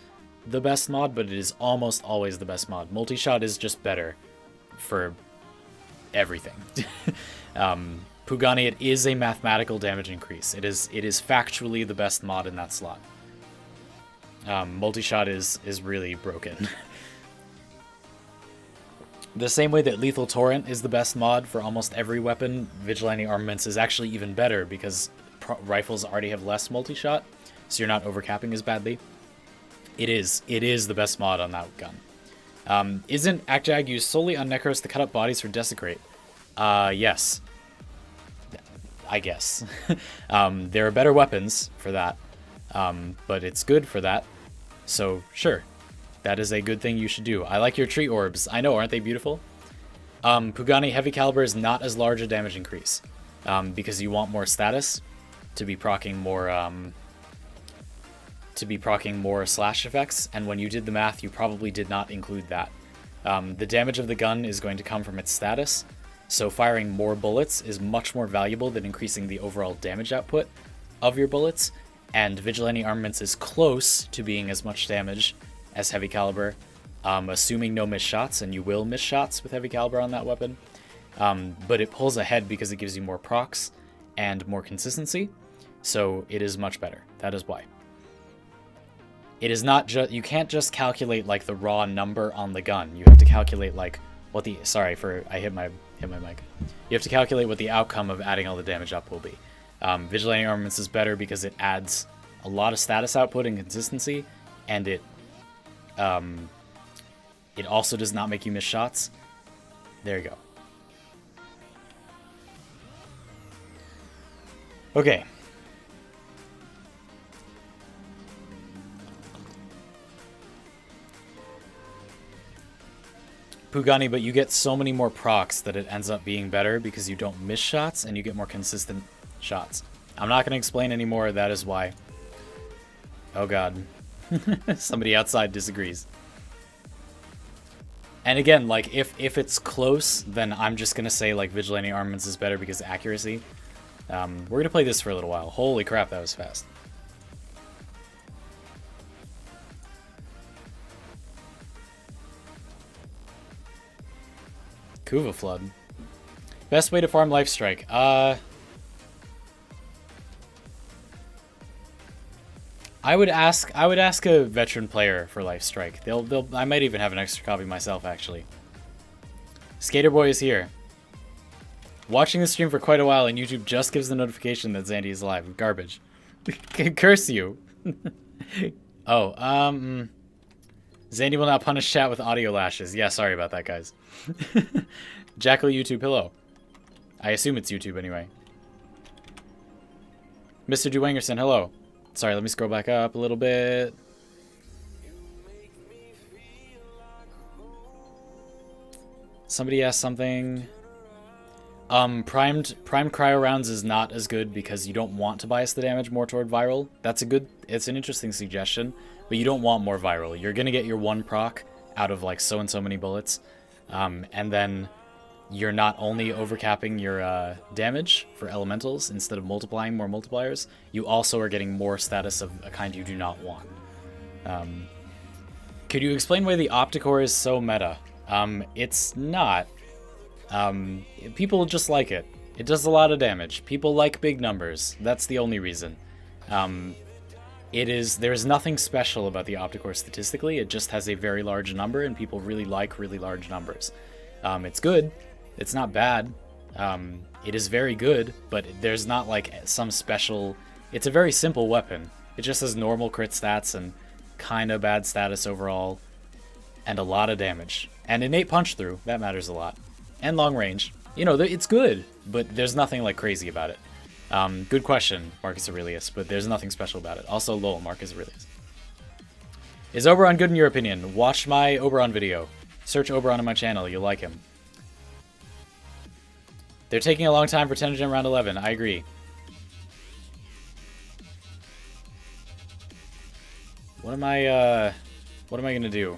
the best mod, but it is almost always the best mod. Multi-shot is just better for everything. Pugani, it is a mathematical damage increase. It is factually the best mod in that slot. Multi-shot is really broken. The same way that Lethal Torrent is the best mod for almost every weapon, Vigilante Armaments is actually even better because rifles already have less multi-shot, so you're not overcapping as badly. It is the best mod on that gun. Isn't Akjag used solely on Necros to cut up bodies for Desecrate? Yes. I guess. There are better weapons for that, but it's good for that, so sure. That is a good thing you should do. I like your tree orbs. I know, aren't they beautiful? Pugani Heavy Caliber is not as large a damage increase, because you want more status to be proccing more slash effects, and when you did the math, you probably did not include that. The damage of the gun is going to come from its status, so firing more bullets is much more valuable than increasing the overall damage output of your bullets, and Vigilante Armaments is close to being as much damage as Heavy Caliber, assuming no missed shots, and you will miss shots with Heavy Caliber on that weapon, but it pulls ahead because it gives you more procs and more consistency, so it is much better. That is why. It is not just, you can't just calculate like the raw number on the gun. You have to calculate like what the, I hit my mic. You have to calculate what the outcome of adding all the damage up will be. Vigilante Armaments is better because it adds a lot of status output and consistency, and it also does not make you miss shots. There you go. Okay. Pugani, but you get so many more procs that it ends up being better because you don't miss shots and you get more consistent shots. I'm not going to explain anymore. That is why. Oh god. Somebody outside disagrees. And again, like, if it's close, then I'm just going to say, like, Vigilante Armaments is better because of accuracy. We're going to play this for a little while. Holy crap, that was fast. Kuva Flood. Best way to farm Lifestrike. I would ask a veteran player for Lifestrike. I might even have an extra copy myself, actually. Skater Boy is here. Watching the stream for quite a while, and YouTube just gives the notification that Xandy is alive. Garbage. Curse you. Oh, Xandy will not punish chat with audio lashes. Yeah, sorry about that, guys. Jackal YouTube, hello. I assume it's YouTube anyway. Mr. Duwangerson, hello. Sorry, let me scroll back up a little bit. Somebody asked something. Primed cryo rounds is not as good because you don't want to bias the damage more toward viral. It's an interesting suggestion, but you don't want more viral. You're gonna get your one proc out of like so and so many bullets, and then you're not only overcapping your damage for elementals instead of multiplying more multipliers, you also are getting more status of a kind you do not want. Could you explain why the Opticore is so meta? It's not. People just like it. It does a lot of damage. People like big numbers. That's the only reason. There's nothing special about the Opticore statistically. It just has a very large number, and people really like really large numbers. It's good. It's not bad. It is very good, but there's not like some special... It's a very simple weapon. It just has normal crit stats and kind of bad status overall, and a lot of damage. And innate punch through, that matters a lot. And long range. You know, it's good, but there's nothing like crazy about it. Good question, Marcus Aurelius, but there's nothing special about it. Also, lol, Marcus Aurelius. Is Oberon good in your opinion? Watch my Oberon video. Search Oberon on my channel, you'll like him. They're taking a long time for 10 gen round 11. I agree. What am I gonna do?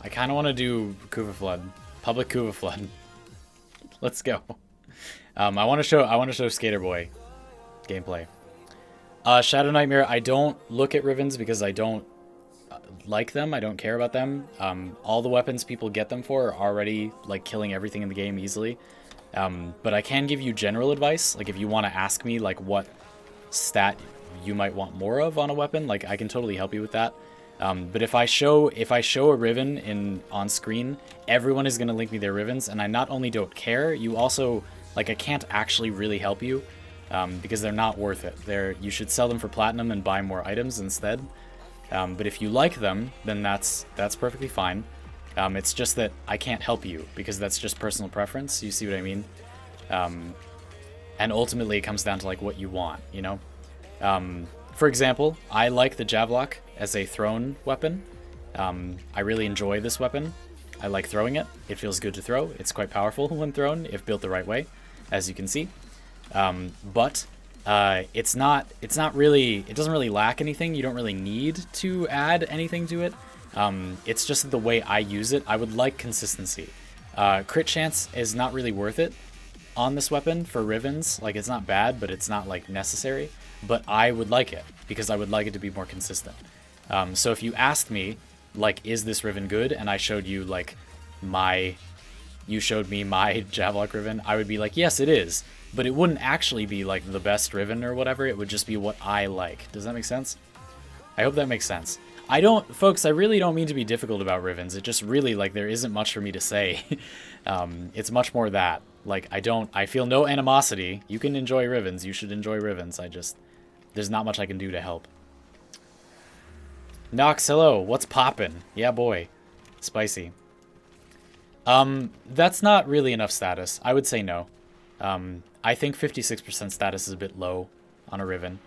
I kind of want to do Kuva Flood, public Kuva Flood. Let's go. I want to show Skater Boy gameplay. Shadow Nightmare. I don't look at Rivens because I don't like them. I don't care about them. All the weapons people get them for are already like killing everything in the game easily. But I can give you general advice. Like if you want to ask me like what stat you might want more of on a weapon, like I can totally help you with that. But if I show a Riven on screen, everyone is gonna link me their Rivens, and I not only don't care, you also like I can't actually really help you because they're not worth it. You should sell them for platinum and buy more items instead. But if you like them, then that's perfectly fine. It's just that I can't help you because that's just personal preference. You see what I mean? And ultimately, it comes down to like what you want, you know. For example, I like the Javelok as a thrown weapon. I really enjoy this weapon. I like throwing it. It feels good to throw. It's quite powerful when thrown, if built the right way, as you can see. But it's not really. It doesn't really lack anything. You don't really need to add anything to it. It's just the way I use it. I would like consistency. Crit chance is not really worth it on this weapon for Rivens. Like it's not bad, but it's not like necessary. But I would like it because I would like it to be more consistent. So if you asked me, like, is this Riven good? And I showed you like you showed me my Javelok Riven, I would be like, yes, it is. But it wouldn't actually be like the best Riven or whatever. It would just be what I like. Does that make sense? I hope that makes sense. Folks, I really don't mean to be difficult about Rivens. It just really, like, there isn't much for me to say. It's much more that. Like, I feel no animosity. You can enjoy Rivens. You should enjoy Rivens. there's not much I can do to help. Nox, hello. What's poppin'? Yeah, boy. Spicy. That's not really enough status. I would say no. I think 56% status is a bit low on a Riven.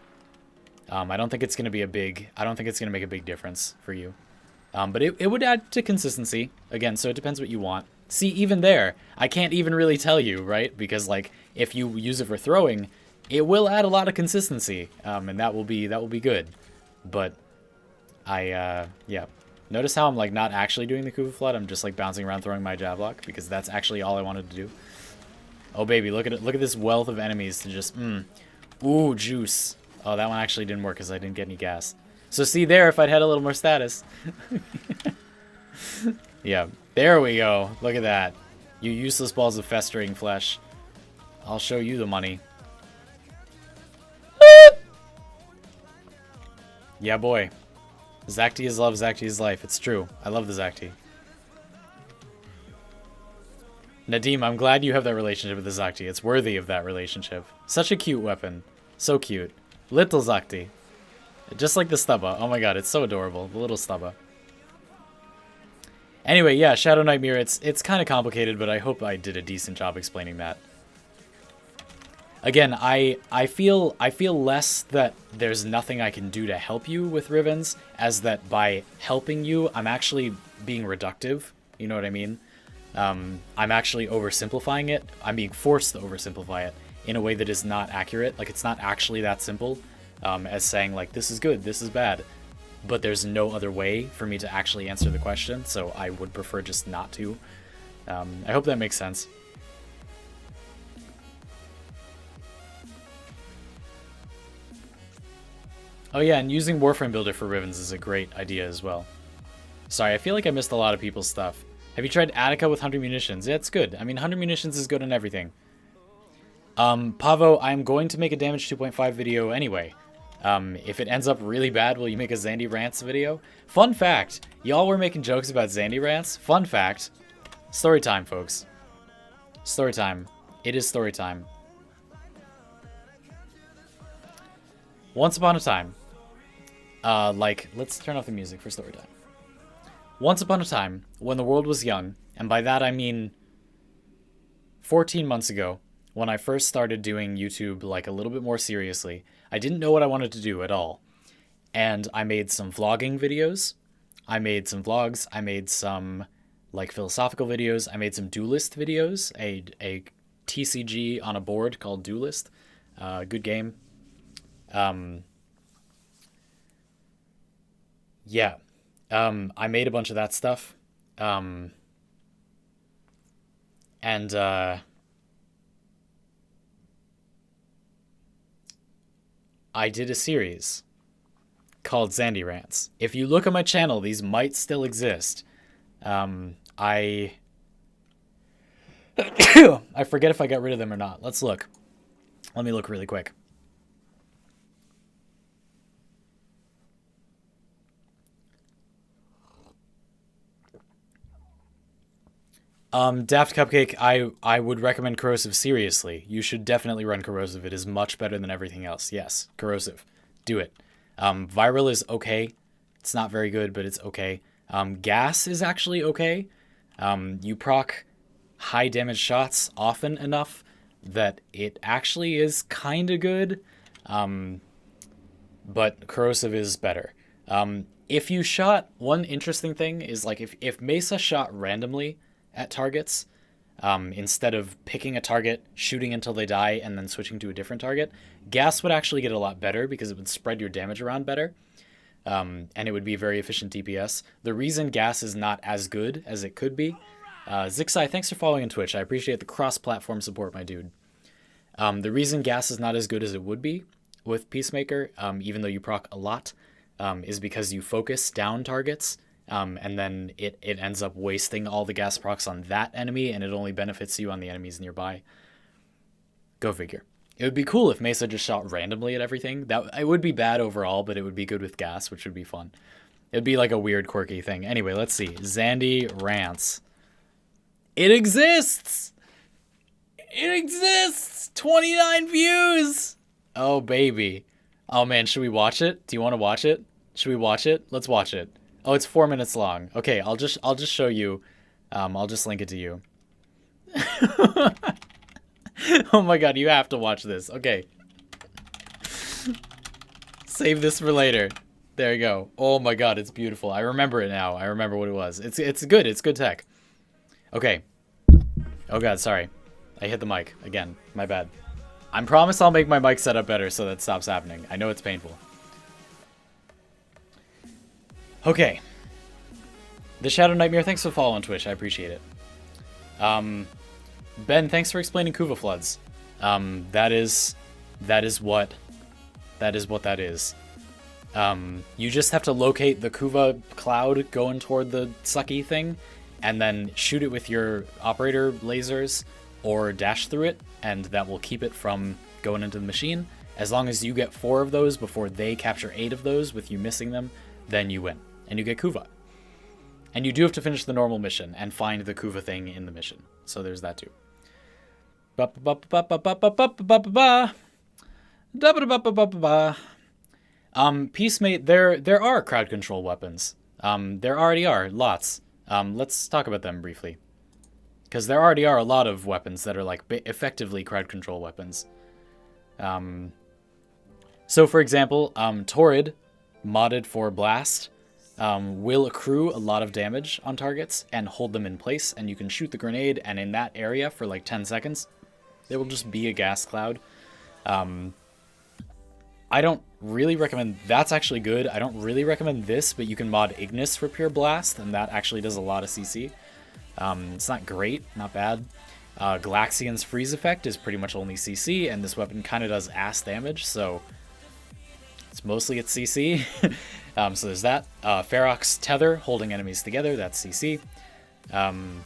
I don't think it's gonna be I don't think it's gonna make a big difference for you. But it would add to consistency. Again, so it depends what you want. See, even there, I can't even really tell you, right? Because, like, if you use it for throwing, it will add a lot of consistency, and that will be good. But yeah. Notice how I'm, like, not actually doing the Kuva flood. I'm just, like, bouncing around throwing my Javelok, because that's actually all I wanted to do. Oh, baby, look at it. Look at this wealth of enemies to just, Ooh, juice. Oh, that one actually didn't work because I didn't get any gas. So see there, if I'd had a little more status. Yeah, there we go. Look at that. You useless balls of festering flesh. I'll show you the money. Yeah, boy. Zacti is love, Zacti is life. It's true. I love the Zacti. Nadim, I'm glad you have that relationship with the Zacti. It's worthy of that relationship. Such a cute weapon. So cute. Little Zacti. Just like the Stubba. Oh my god, it's so adorable. The little Stubba. Anyway, yeah, Shadow Nightmare, it's kind of complicated, but I hope I did a decent job explaining that. Again, I feel less that there's nothing I can do to help you with Rivens, as that by helping you, I'm actually being reductive. You know what I mean? I'm actually oversimplifying it. I'm being forced to oversimplify it in a way that is not accurate. Like, it's not actually that simple as saying, like, this is good, this is bad. But there's no other way for me to actually answer the question, so I would prefer just not to. I hope that makes sense. Oh yeah, and using Warframe Builder for Rivens is a great idea as well. Sorry, I feel like I missed a lot of people's stuff. Have you tried Attica with 100 munitions? Yeah, it's good. I mean, 100 munitions is good on everything. Pavo, I'm going to make a damage 2.5 video anyway. If it ends up really bad, will you make a XandyRants video? Fun fact, y'all were making jokes about XandyRants. Fun fact, story time, folks. Story time. It is story time. Once upon a time, let's turn off the music for story time. Once upon a time, when the world was young, and by that I mean 14 months ago, when I first started doing YouTube like a little bit more seriously, I didn't know what I wanted to do at all. And I made some vlogging videos. I made some vlogs. I made some like philosophical videos. I made some duelist videos, a TCG on a board called Duelist. Good game. Yeah. I made a bunch of that stuff. I did a series called XandyRants. If you look at my channel, these might still exist. I forget if I got rid of them or not. Let's look. Let me look really quick. Daft Cupcake, I would recommend Corrosive seriously. You should definitely run Corrosive. It is much better than everything else. Yes, Corrosive. Do it. Viral is okay. It's not very good, but it's okay. Gas is actually okay. You proc high damage shots often enough that it actually is kind of good. But Corrosive is better. If you shot, one interesting thing is like if Mesa shot randomly at targets, instead of picking a target, shooting until they die, and then switching to a different target, gas would actually get a lot better because it would spread your damage around better, and it would be a very efficient DPS. The reason gas is not as good as it could be, Zixai, thanks for following on Twitch. I appreciate the cross-platform support, my dude. The reason gas is not as good as it would be with Peacemaker, even though you proc a lot, is because you focus down targets, and then it ends up wasting all the gas procs on that enemy, and it only benefits you on the enemies nearby. Go figure. It would be cool if Mesa just shot randomly at everything. It would be bad overall, but it would be good with gas, which would be fun. It would be like a weird, quirky thing. Anyway, let's see. XandyRants. It exists! It exists! 29 views! Oh, baby. Oh man, should we watch it? Do you want to watch it? Should we watch it? Let's watch it. Oh, it's 4 minutes long. Okay, I'll just show you. I'll just link it to you. Oh my god, you have to watch this. Okay. Save this for later. There you go. Oh my god, it's beautiful. I remember it now. I remember what it was. It's good. It's good tech. Okay. Oh god, sorry. I hit the mic again. My bad. I promise I'll make my mic setup better so that stops happening. I know it's painful. Okay. The Shadow Nightmare, thanks for following on Twitch. I appreciate it. Ben, thanks for explaining Kuva floods. That is what that is. You just have to locate the Kuva cloud going toward the sucky thing, and then shoot it with your operator lasers, or dash through it, and that will keep it from going into the machine. As long as you get 4 of those before they capture 8 of those with you missing them, then you win, and you get Kuva. And you do have to finish the normal mission and find the Kuva thing in the mission. So there's that too. Peacemate, there are crowd control weapons. There already are, lots. Let's talk about them briefly. Because there already are a lot of weapons that are like effectively crowd control weapons. So for example, Torrid, modded for Blast, will accrue a lot of damage on targets and hold them in place, and you can shoot the grenade, and in that area for like 10 seconds, there will just be a gas cloud. I don't really recommend... That's actually good. I don't really recommend this, but you can mod Ignis for Pure Blast, and that actually does a lot of CC. It's not great, not bad. Galaxian's freeze effect is pretty much only CC, and this weapon kind of does ass damage, so it's mostly its CC. So there's that. Ferox Tether, holding enemies together, that's CC. Bratton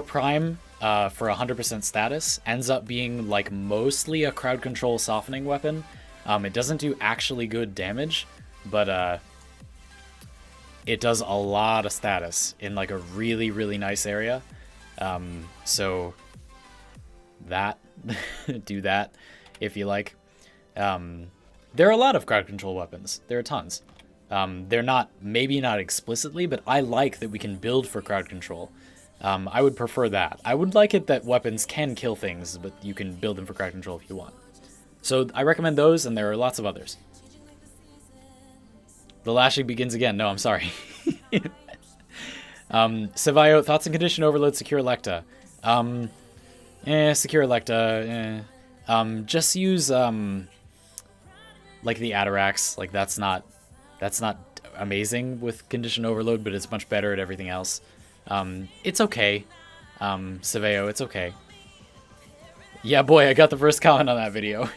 Prime, for 100% status, ends up being like mostly a crowd control softening weapon. It doesn't do actually good damage, but it does a lot of status in like a really, really nice area. So that, do that if you like. There are a lot of crowd control weapons. There are tons. They're maybe not explicitly, but I like that we can build for crowd control. I would prefer that. I would like it that weapons can kill things, but you can build them for crowd control if you want. So I recommend those, and there are lots of others. The lashing begins again. No, I'm sorry. Savio, thoughts and condition overload, secure Electa. Secure Electa, just use, like the Atarax. Like, that's not amazing with condition overload, but it's much better at everything else. It's okay. Saveo, it's okay. Yeah, boy, I got the first comment on that video.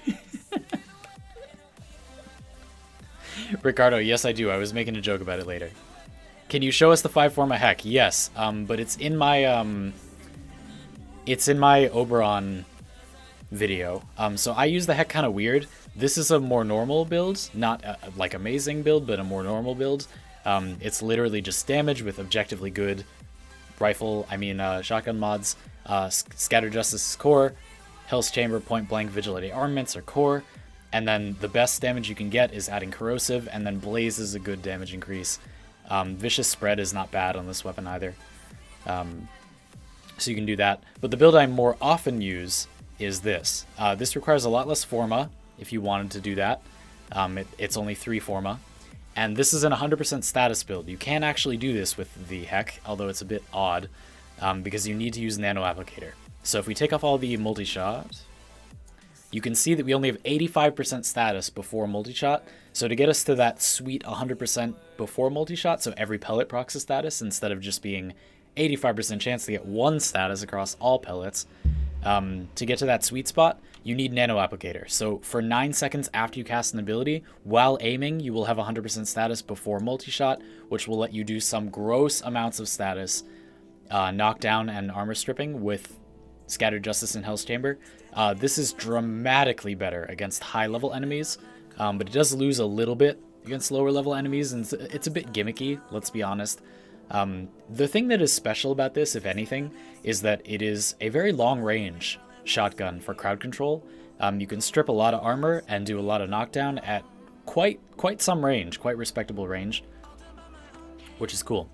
Ricardo, yes, I do. I was making a joke about it later. Can you show us the 5-forma heck? Yes, but it's in my Oberon video. So I use the heck kind of weird. This is a more normal build, not like amazing build, but a more normal build. It's literally just damage with objectively good shotgun mods. Scatter Justice is core. Hell's Chamber, Point Blank, Vigilante Armaments are core. And then the best damage you can get is adding Corrosive, and then Blaze is a good damage increase. Vicious Spread is not bad on this weapon either. So you can do that. But the build I more often use is this. This requires a lot less Forma if you wanted to do that. It's only 3 Forma. And this is an 100% status build. You can actually do this with the heck, although it's a bit odd, because you need to use Nano Applicator. So if we take off all the multi-shot, you can see that we only have 85% status before multi-shot. So to get us to that sweet 100% before multi-shot, so every pellet procs a status instead of just being 85% chance to get 1 status across all pellets, to get to that sweet spot, you need Nano Applicator. So for 9 seconds after you cast an ability, while aiming, you will have 100% status before multi-shot, which will let you do some gross amounts of status, knockdown and armor stripping with Scattered Justice and Hell's Chamber. This is dramatically better against high-level enemies, but it does lose a little bit against lower-level enemies, and it's a bit gimmicky, let's be honest. The thing that is special about this, if anything, is that it is a very long-range shotgun for crowd control. You can strip a lot of armor and do a lot of knockdown at quite some range, quite respectable range, which is cool.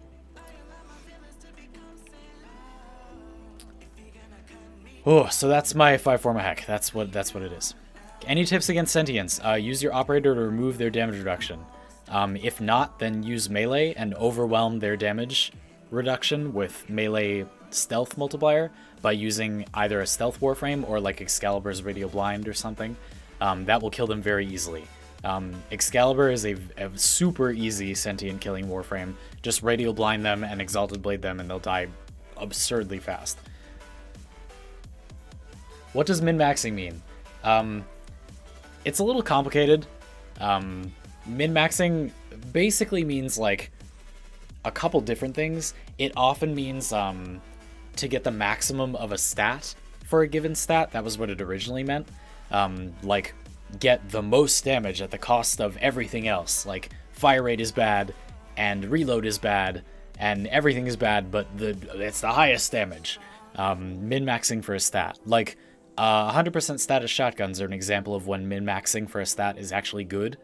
Oh, so that's my 5-forma hack. That's what it is. Any tips against sentients? Use your operator to remove their damage reduction. If not, then use melee and overwhelm their damage reduction with melee stealth multiplier by using either a stealth warframe or like Excalibur's Radio Blind or something. That will kill them very easily. Excalibur is a super easy sentient killing warframe. Just Radio Blind them and Exalted Blade them and they'll die absurdly fast. What does min-maxing mean? It's a little complicated. Min-maxing basically means like a couple different things. It often means to get the maximum of a stat for a given stat. That was what it originally meant. Like get the most damage at the cost of everything else. Like fire rate is bad and reload is bad and everything is bad, but it's the highest damage. Min-maxing for a stat. Like 100% status shotguns are an example of when min-maxing for a stat is actually good.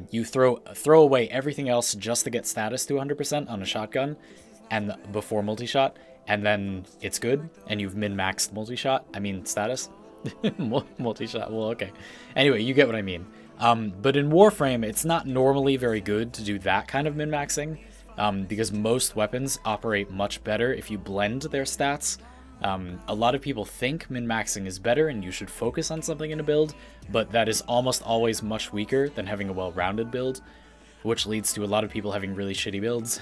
You throw away everything else just to get status to 100% on a shotgun and before multi-shot, and then it's good, and you've min-maxed multi-shot. I mean status. Multi-shot, well, okay. Anyway, you get what I mean. But in Warframe, it's not normally very good to do that kind of min-maxing, because most weapons operate much better if you blend their stats. A lot of people think min-maxing is better and you should focus on something in a build, but that is almost always much weaker than having a well-rounded build, which leads to a lot of people having really shitty builds.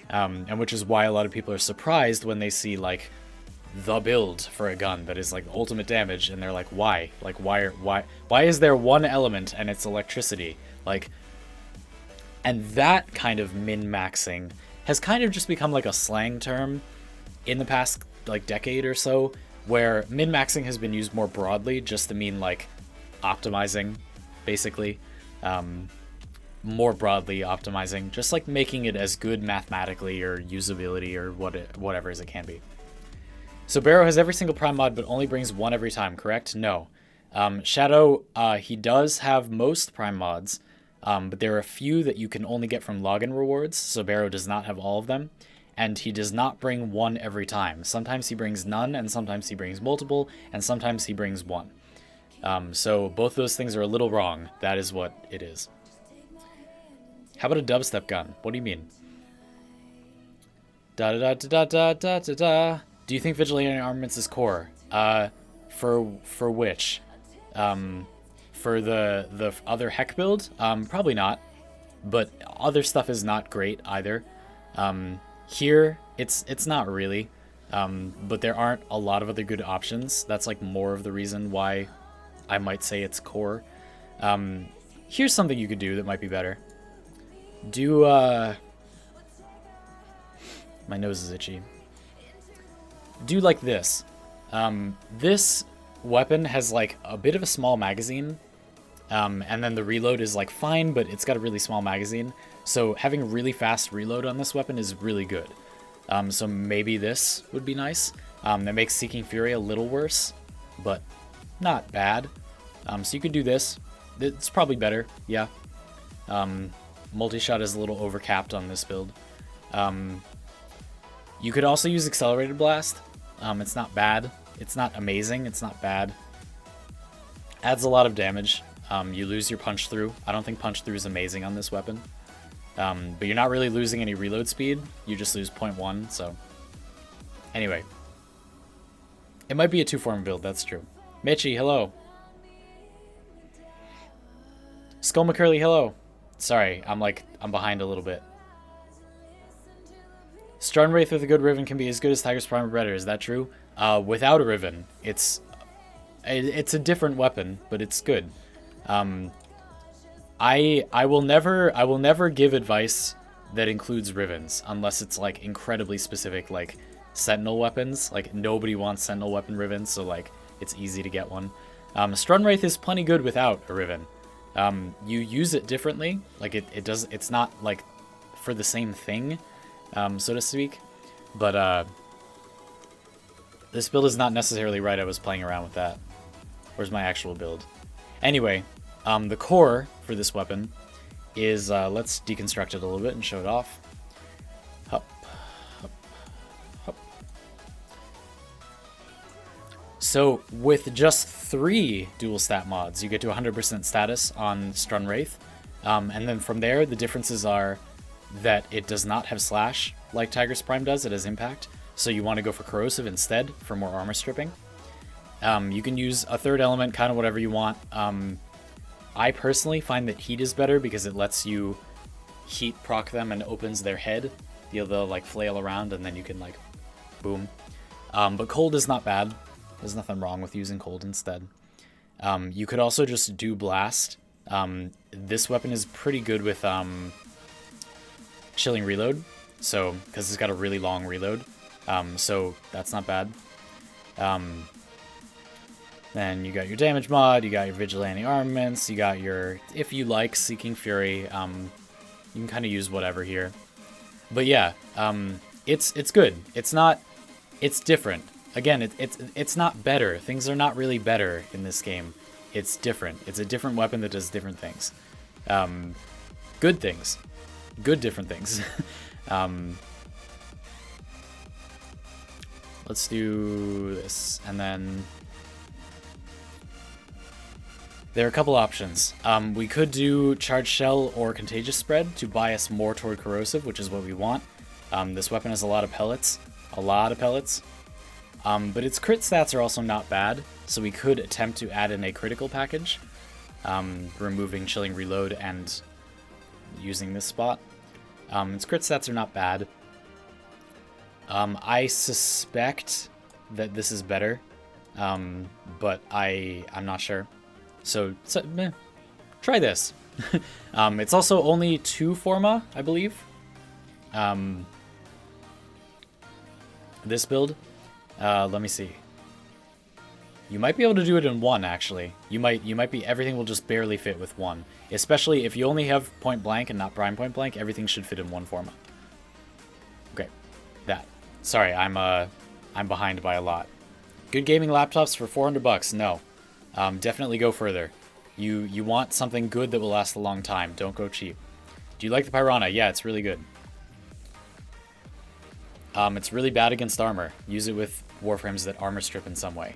And which is why a lot of people are surprised when they see like the build for a gun that is like ultimate damage, and they're like, why? Like why is there one element and it's electricity? Like, and that kind of min-maxing has kind of just become like a slang term in the past like decade or so, where min-maxing has been used more broadly just to mean like optimizing, basically. More broadly optimizing, just like making it as good mathematically or usability or whatever as it can be. So Barrow has every single prime mod but only brings one every time, correct? No. Shadow, he does have most prime mods, but there are a few that you can only get from login rewards, so Barrow does not have all of them. And he does not bring one every time. Sometimes he brings none, and sometimes he brings multiple, and sometimes he brings one. So both those things are a little wrong. That is what it is. How about a dubstep gun? What do you mean? Da da da da da da da da. Do you think Vigilante Armaments is core? For which? For the other Heck build? Probably not. But other stuff is not great either. Here, it's not really, but there aren't a lot of other good options. That's like more of the reason why I might say it's core. Here's something you could do that might be better. Do, my nose is itchy. Do like this. This weapon has like a bit of a small magazine, and then the reload is like fine, but it's got a really small magazine. So having really fast reload on this weapon is really good. So maybe this would be nice. That makes Seeking Fury a little worse, but not bad. So you could do this. It's probably better, yeah. Multi-shot is a little overcapped on this build. You could also use Accelerated Blast. It's not bad. It's not amazing. It's not bad. Adds a lot of damage. You lose your punch through. I don't think punch through is amazing on this weapon. But you're not really losing any reload speed. You just lose 0.1, so... Anyway. It might be a 2-form build, that's true. Mitchie, hello. Skull McCurley, hello. Sorry, I'm behind a little bit. Strunwraith with a good Riven can be as good as Tiger's Prime or better, is that true? Without a Riven, it's a different weapon, but it's good. I will never give advice that includes Rivens unless it's like incredibly specific, like Sentinel weapons. Like nobody wants Sentinel weapon Rivens, so like it's easy to get one. Strunwraith is plenty good without a Riven. You use it differently, like it's not like for the same thing, so to speak. But This build is not necessarily right. I was playing around with that. Where's my actual build? Anyway, the core for this weapon is, let's deconstruct it a little bit and show it off. Hup, hup, hup. So with just 3 dual stat mods, you get to 100% status on Strun Wraith. And then from there, the differences are that it does not have slash like Tiger's Prime does. It has impact. So you want to go for corrosive instead for more armor stripping. You can use a third element, kind of whatever you want. I personally find that heat is better because it lets you heat proc them and opens their head. They'll like flail around and then you can like boom. But cold is not bad. There's nothing wrong with using cold instead. You could also just do blast. This weapon is pretty good with chilling reload. So, because it's got a really long reload. So that's not bad. Then you got your damage mod, you got your vigilante armaments, you got your, if you like, Seeking Fury. You can kind of use whatever here. But yeah, it's good. It's not, it's different. Again, it's not better. Things are not really better in this game. It's different. It's a different weapon that does different things. Good things. Good different things. Let's do this, and then there are a couple options. We could do Charged Shell or Contagious Spread to bias more toward Corrosive, which is what we want. This weapon has a lot of pellets. But its crit stats are also not bad, so we could attempt to add in a critical package, removing Chilling Reload and using this spot. Its crit stats are not bad. I suspect that this is better, but I'm not sure. So try this. It's also only 2 forma, I believe. This build. Let me see. You might be able to do it in 1, actually. You might be, everything will just barely fit with 1. Especially if you only have point blank and not prime point blank, everything should fit in 1 forma. Okay, that. Sorry, I'm behind by a lot. Good gaming laptops for $400? No. Definitely go further. You want something good that will last a long time. Don't go cheap. Do you like the Piranha? Yeah, it's really good. It's really bad against armor. Use it with Warframes that armor strip in some way.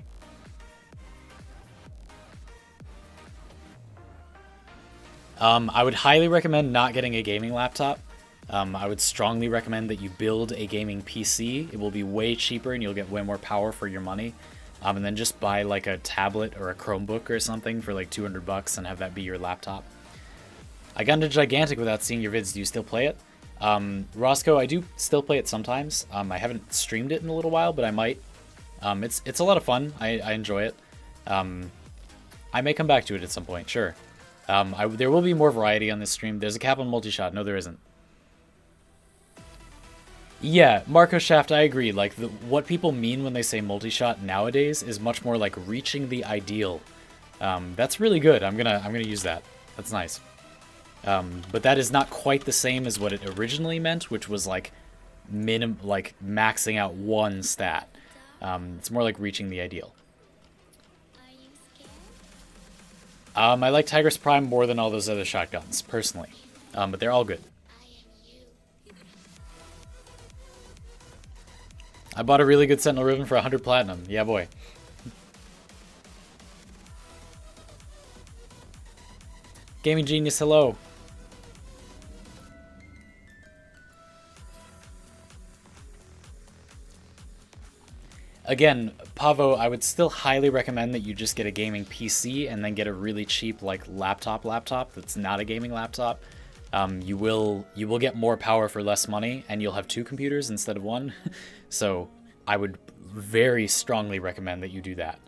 I would highly recommend not getting a gaming laptop. I would strongly recommend that you build a gaming PC. It will be way cheaper and you'll get way more power for your money. And then just buy like a tablet or a Chromebook or something for like $200 and have that be your laptop. I got into Gigantic without seeing your vids. Do you still play it? Roscoe, I do still play it sometimes. I haven't streamed it in a little while, but I might. It's a lot of fun. I enjoy it. I may come back to it at some point, sure. There will be more variety on this stream. There's a cap on multi-shot. No, there isn't. Yeah, Marco Shaft, I agree. Like, what people mean when they say multi-shot nowadays is much more like reaching the ideal. That's really good. I'm gonna use that. That's nice. But that is not quite the same as what it originally meant, which was like maxing out 1 stat. It's more like reaching the ideal. I like Tiger's Prime more than all those other shotguns, personally. But they're all good. I bought a really good Sentinel Riven for 100 platinum. Yeah, boy. Gaming Genius, hello. Again, Pavo, I would still highly recommend that you just get a gaming PC and then get a really cheap like laptop that's not a gaming laptop. You will get more power for less money, and you'll have 2 computers instead of 1. So I would very strongly recommend that you do that.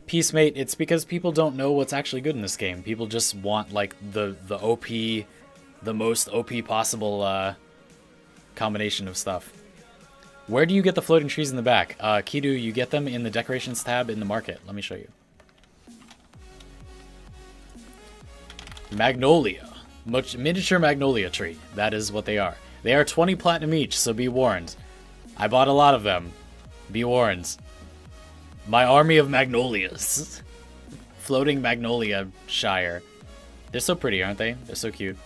Peacemate, it's because people don't know what's actually good in this game. People just want like the OP, the most OP possible combination of stuff. Where do you get the floating trees in the back? Kidu, you get them in the decorations tab in the market. Let me show you. Magnolia. Miniature magnolia tree. That is what they are. They are 20 platinum each, so be warned. I bought a lot of them. Be warned. My army of magnolias. Floating magnolia shire. They're so pretty, aren't they? They're so cute.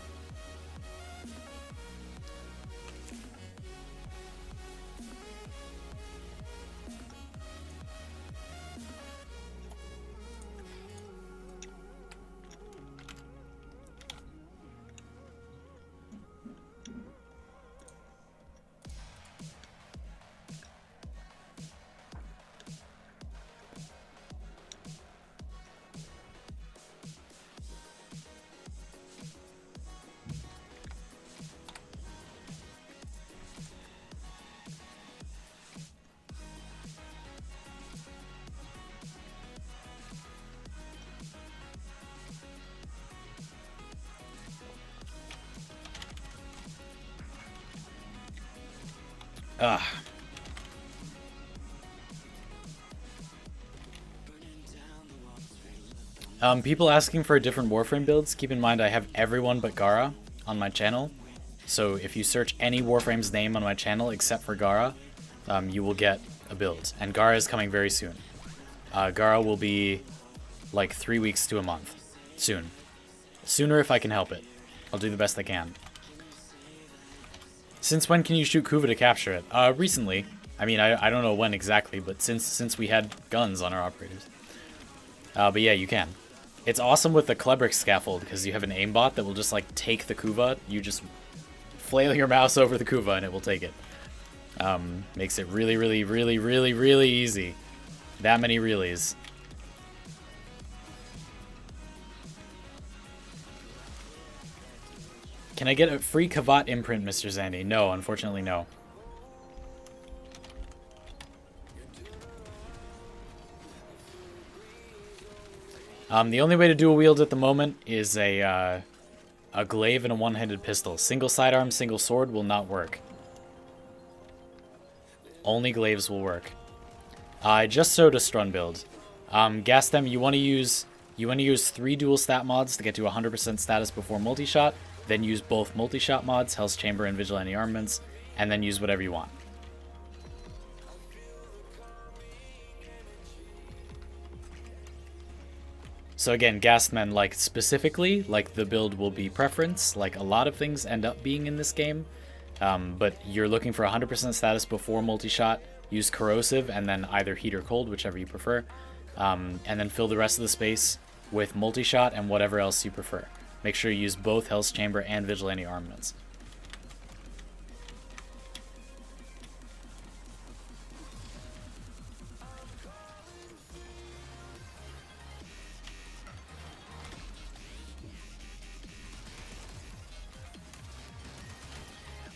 Ugh. People asking for different Warframe builds, keep in mind I have everyone but Gara on my channel. So if you search any Warframe's name on my channel except for Gara, you will get a build. And Gara is coming very soon. Gara will be like 3 weeks to a month. Soon. Sooner if I can help it. I'll do the best I can. Since when can you shoot Kuva to capture it? Recently. I mean, I don't know when exactly, but since we had guns on our operators. But yeah, you can. It's awesome with the Klebrix scaffold, because you have an aimbot that will just, like, take the Kuva. You just flail your mouse over the Kuva, and it will take it. Makes it really, really, really, really, really easy. That many reallys. Can I get a free Kavat imprint, Mr. Zandy? No, unfortunately, no. The only way to dual wield at the moment is a glaive and a one-handed pistol. Single sidearm, single sword will not work. Only glaives will work. I just sewed a Strun build. Gastem, you want to use 3 dual stat mods to get to 100% status before multi-shot. Then use both multi-shot mods, Hell's Chamber and Vigilante Armaments, and then use whatever you want. So again, Gastmen, like, specifically, like, the build will be preference, like a lot of things end up being in this game. But you're looking for 100% status before multi-shot, use Corrosive, and then either Heat or Cold, whichever you prefer. And then fill the rest of the space with multi-shot and whatever else you prefer. Make sure you use both Hell's Chamber and Vigilante Armaments.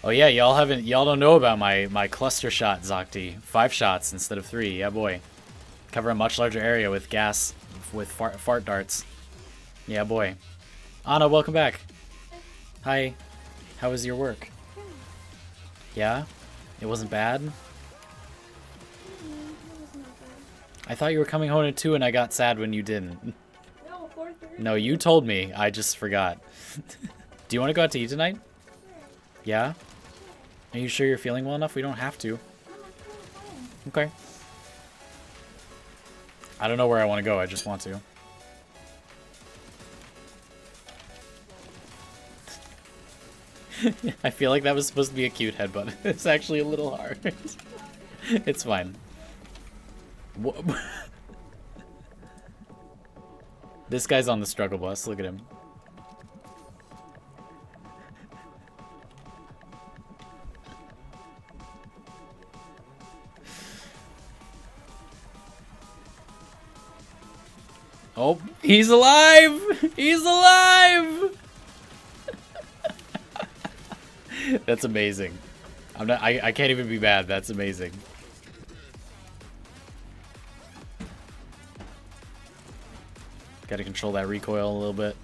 Oh yeah, y'all don't know about my cluster shot, Zocti. 5 shots instead of 3, yeah boy. Cover a much larger area with gas, with fart darts. Yeah boy. Anna, welcome back. Hi. How was your work? Yeah? It wasn't bad? I thought you were coming home at 2 and I got sad when you didn't. No, 4:30. No, you told me. I just forgot. Do you want to go out to eat tonight? Yeah? Are you sure you're feeling well enough? We don't have to. Okay. I don't know where I want to go. I just want to. I feel like that was supposed to be a cute headbutt. It's actually a little hard. It's fine. This guy's on the struggle bus. Look at him. Oh, he's alive! He's alive! That's amazing. I can't even be mad. That's amazing. Gotta control that recoil a little bit.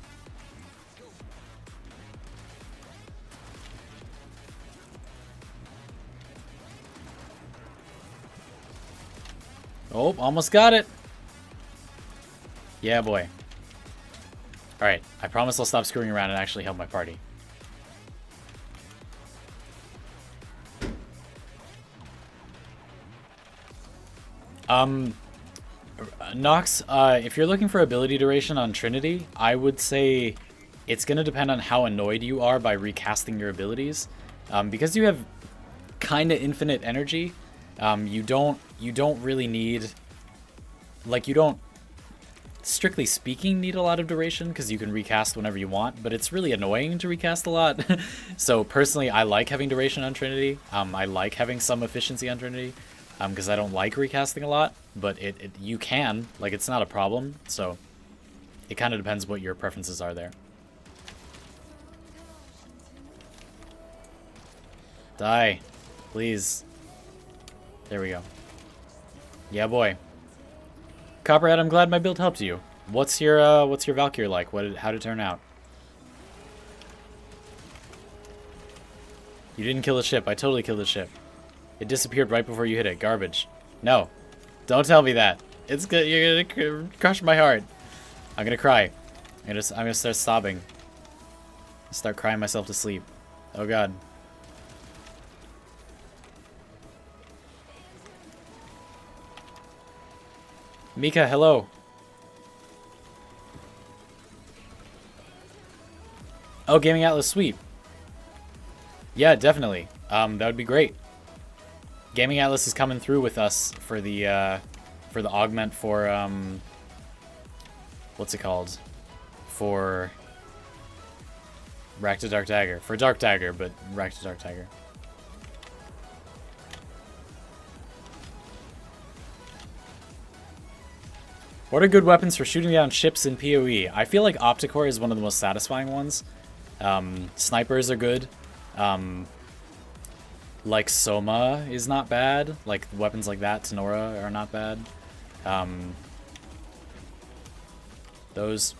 Oh, almost got it. Yeah, boy. Alright, I promise I'll stop screwing around and actually help my party. Nox, if you're looking for ability duration on Trinity, I would say it's going to depend on how annoyed you are by recasting your abilities. Because you have kind of infinite energy, you don't really need, like, you don't, strictly speaking, need a lot of duration because you can recast whenever you want, but it's really annoying to recast a lot. So personally, I like having duration on Trinity. I like having some efficiency on Trinity because I don't like recasting a lot, but you can, like, it's not a problem. So it kind of depends what your preferences are there. Die, please. There we go. Yeah, boy. Copperhead, I'm glad my build helped you. What's your Valkyrie like? How'd it turn out? You didn't kill the ship. I totally killed the ship. It disappeared right before you hit it. Garbage. No. Don't tell me that. It's good. You're gonna crush my heart. I'm gonna cry. I'm gonna start sobbing. Start crying myself to sleep. Oh god. Mika, hello. Oh, Gaming Atlas, sweet. Yeah, definitely. That would be great. Gaming Atlas is coming through with us for the augment for what's it called? For Rack to Dark Dagger. For Dark Dagger, but Rack to Dark Dagger. What are good weapons for shooting down ships in PoE? I feel like Opticore is one of the most satisfying ones. Snipers are good. Like Soma is not bad. Like weapons like that, Tenora, are not bad. Those.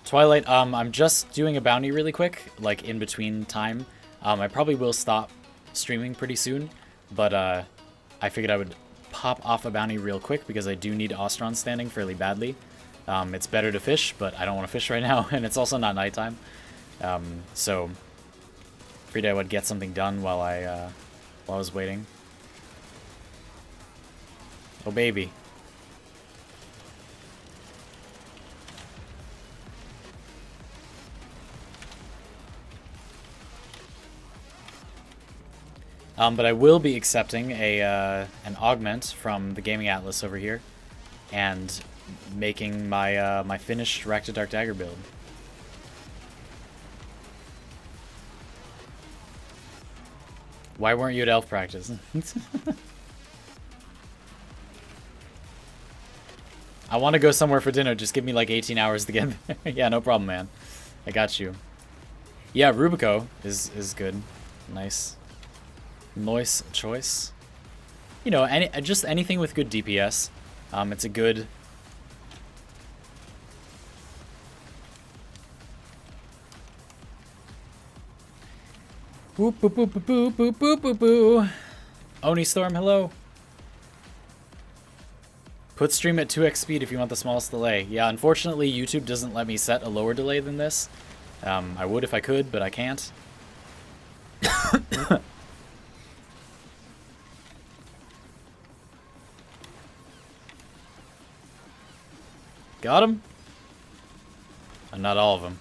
Twilight, I'm just doing a bounty really quick, like in between time. I probably will stop streaming pretty soon, but I figured I would pop off a bounty real quick because I do need Ostron standing fairly badly. It's better to fish, but I don't want to fish right now, and it's also not nighttime. So figured I would get something done while I was waiting. Oh baby. But I will be accepting an augment from the Gaming Atlas over here, and making my my finished Rack to Dark Dagger build. Why weren't you at elf practice? I want to go somewhere for dinner. Just give me like 18 hours to get there. Yeah, no problem, man. I got you. Yeah, Rubico is good. Nice. Noise choice. You know, just anything with good DPS. It's a good. Boop boop boop boop boop boop boop boop. Oni Storm, hello. Put stream at 2x speed if you want the smallest delay. Yeah, unfortunately YouTube doesn't let me set a lower delay than this. I would if I could, but I can't. Got him? Not all of them.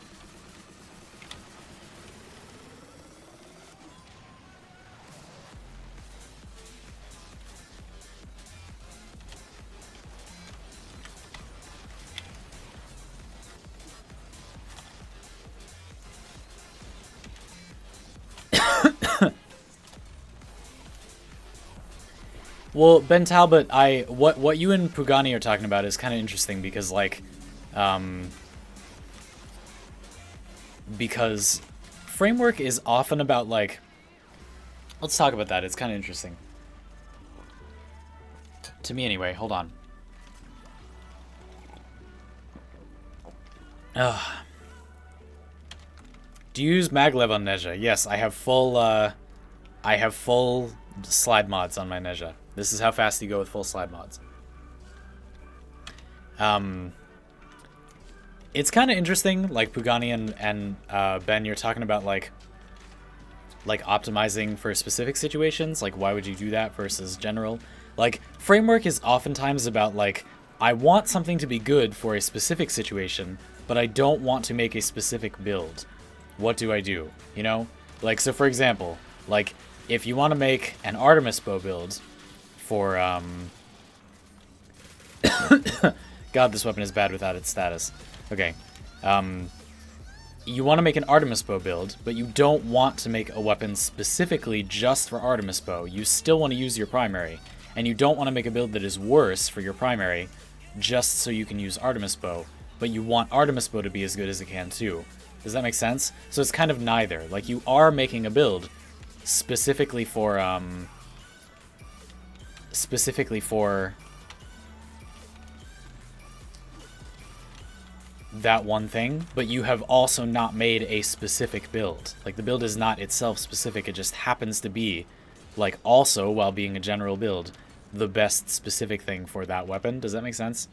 Well, Ben Talbot, what you and Pugani are talking about is kind of interesting because, like, because framework is often about, like, let's talk about that. It's kind of interesting. To me, anyway. Hold on. Ugh. Do you use maglev on Nezha? Yes, I have full slide mods on my Nezha. This is how fast you go with full slide mods. It's kind of interesting, like Pugani and Ben, you're talking about like optimizing for specific situations. Like, why would you do that versus general? Like, framework is oftentimes about like, I want something to be good for a specific situation, but I don't want to make a specific build. What do I do? You know? Like, so for example, like, if you want to make an Artemis bow build for, God, this weapon is bad without its status. Okay. You want to make an Artemis bow build, but you don't want to make a weapon specifically just for Artemis bow. You still want to use your primary, and you don't want to make a build that is worse for your primary just so you can use Artemis bow, but you want Artemis bow to be as good as it can too. Does that make sense? So it's kind of neither. Like, you are making a build specifically for that one thing, but you have also not made a specific build. Like, the build is not itself specific, it just happens to be, like, also, while being a general build, the best specific thing for that weapon. Does that make sense?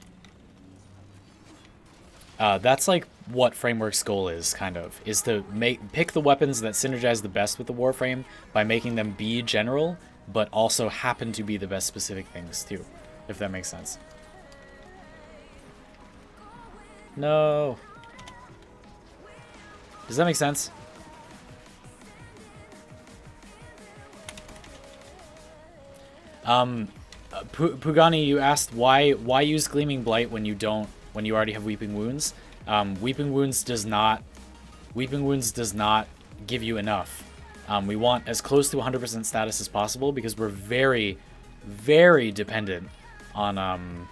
That's like what Framework's goal is, kind of, is to pick the weapons that synergize the best with the Warframe by making them be general, but also happen to be the best specific things too, if that makes sense. No. Does that make sense? Pugani, you asked why use Gleaming Blight when you already have Weeping Wounds. Weeping Wounds does not give you enough. We want as close to 100% status as possible because we're very, very dependent on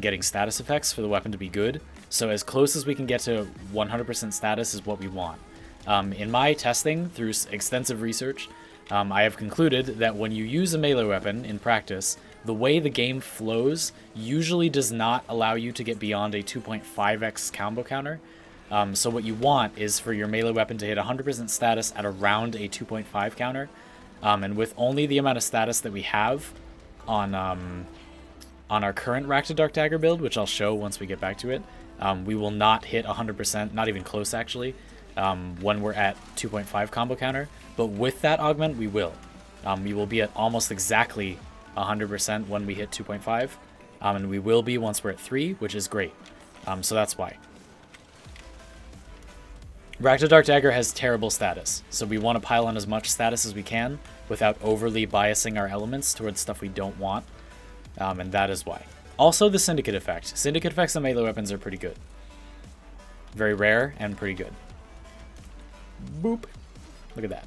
getting status effects for the weapon to be good. So as close as we can get to 100% status is what we want. In my testing, through extensive research, I have concluded that when you use a melee weapon in practice, the way the game flows usually does not allow you to get beyond a 2.5x combo counter. So what you want is for your melee weapon to hit 100% status at around a 2.5 counter. And with only the amount of status that we have on our current Rack to Dark Dagger build, which I'll show once we get back to it, we will not hit 100%, not even close actually, when we're at 2.5 combo counter. But with that augment, we will. We will be at almost exactly 100% when we hit 2.5, and we will be once we're at 3, which is great. So that's why. Rack to Dark Dagger has terrible status, so we want to pile on as much status as we can without overly biasing our elements towards stuff we don't want, and that is why. Also, the Syndicate effect. Syndicate effects on melee weapons are pretty good. Very rare and pretty good. Boop. Look at that.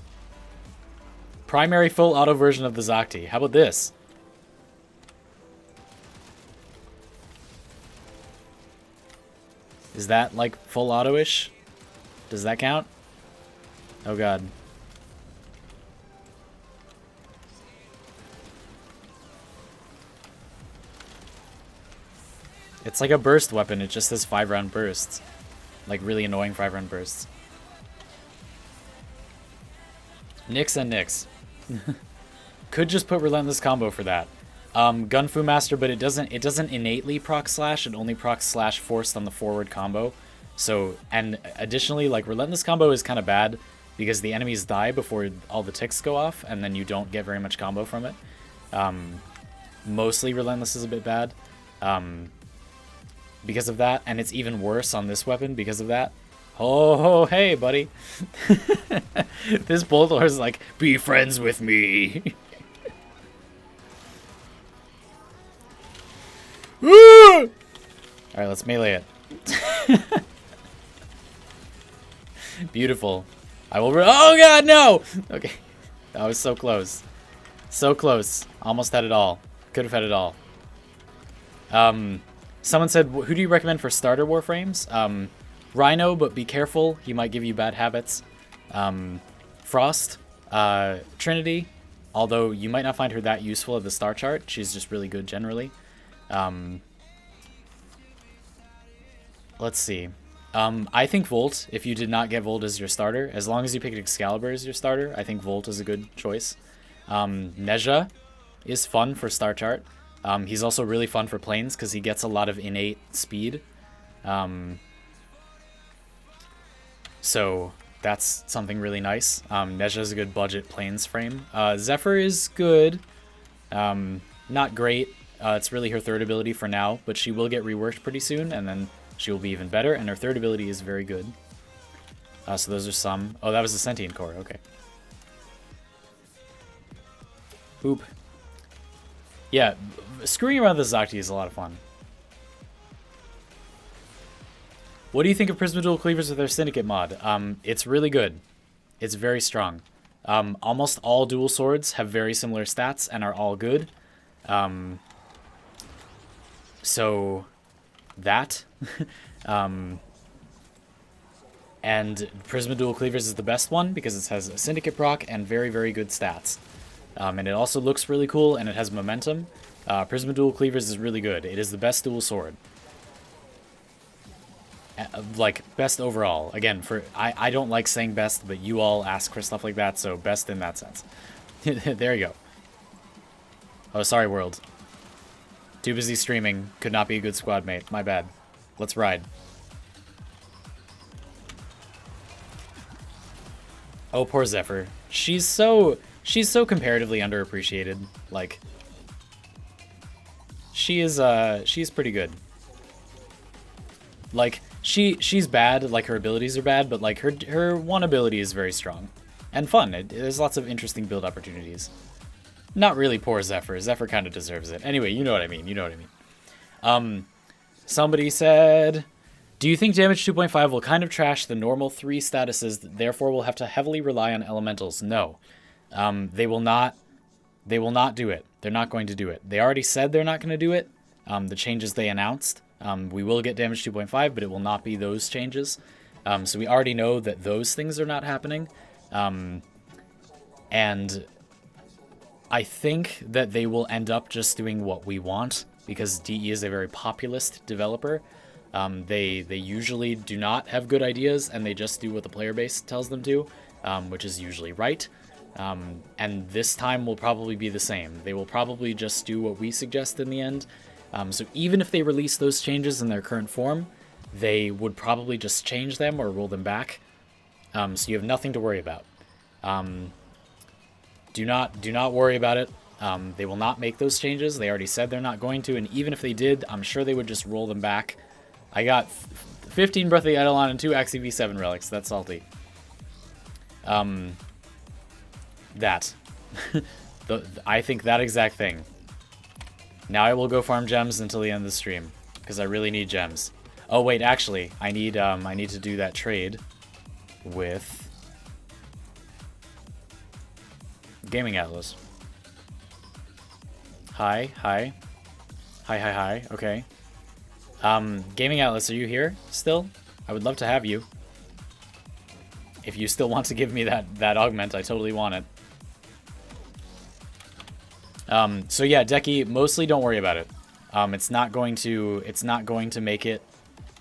Primary full auto version of the Zakti. How about this? Is that like full auto-ish? Does that count? Oh god. It's like a burst weapon, it just has 5-round bursts. Like really annoying 5-round bursts. Nix and Nix. Could just put Relentless Combo for that. Gunfu Master, but it doesn't innately proc slash, it only procs slash forced on the forward combo. So, and additionally, like, Relentless Combo is kind of bad because the enemies die before all the ticks go off, and then you don't get very much combo from it. Mostly Relentless is a bit bad because of that, and it's even worse on this weapon because of that. Oh, hey, buddy. This Boldor is like, be friends with me. Alright, let's melee it. Beautiful. I will. Oh god, no! Okay. That was so close. So close. Almost had it all. Could have had it all. Someone said, who do you recommend for starter Warframes? Rhino, but be careful. He might give you bad habits. Frost. Trinity. Although you might not find her that useful at the star chart. She's just really good generally. Let's see. I think Volt, if you did not get Volt as your starter, as long as you picked Excalibur as your starter, I think Volt is a good choice. Neja is fun for star chart. He's also really fun for planes because he gets a lot of innate speed. So that's something really nice. Nezha's a good budget planes frame. Zephyr is good. Not great. It's really her third ability for now, but she will get reworked pretty soon, and then she will be even better, and her third ability is very good. So those are some. Oh, that was the Sentient Core. Okay. Boop. Yeah, screwing around with the Zakti is a lot of fun. What do you think of Prisma Dual Cleavers with their Syndicate mod? It's really good. It's very strong. Almost all dual swords have very similar stats and are all good. So that. And Prisma Dual Cleavers is the best one because it has a Syndicate proc and very, very good stats. And it also looks really cool and it has momentum. Prisma Dual Cleavers is really good. It is the best dual sword. Like, best overall. Again, I don't like saying best, but you all ask for stuff like that, so best in that sense. There you go. Oh, sorry, world. Too busy streaming. Could not be a good squad mate. My bad. Let's ride. Oh, poor Zephyr. She's so comparatively underappreciated. Like, she's pretty good. Like, she's bad, like her abilities are bad, but like her one ability is very strong and fun. There's lots of interesting build opportunities. Not really poor Zephyr. Zephyr kind of deserves it. Anyway, you know what I mean. You know what I mean. Somebody said, do you think damage 2.5 will kind of trash the normal 3 statuses, therefore will have to heavily rely on elementals? No. They will not do it. They're not going to do it. They already said they're not going to do it. The changes they announced. We will get damage 2.5, but it will not be those changes. So we already know that those things are not happening. And I think that they will end up just doing what we want, because DE is a very populist developer. They usually do not have good ideas, and they just do what the player base tells them to, which is usually right. And this time will probably be the same. They will probably just do what we suggest in the end. So even if they release those changes in their current form, they would probably just change them or roll them back. So you have nothing to worry about. Do not worry about it. They will not make those changes. They already said they're not going to, and even if they did, I'm sure they would just roll them back. I got 15 Breath of the Eidolon and 2 XEV7 relics. That's salty. That. I think that exact thing. Now I will go farm gems until the end of the stream, because I really need gems. Oh wait, actually, I need to do that trade with Gaming Atlas. Hi. Okay. Gaming Atlas, are you here still? I would love to have you. If you still want to give me that augment, I totally want it. So yeah, Deki, mostly don't worry about it. It's not going to make it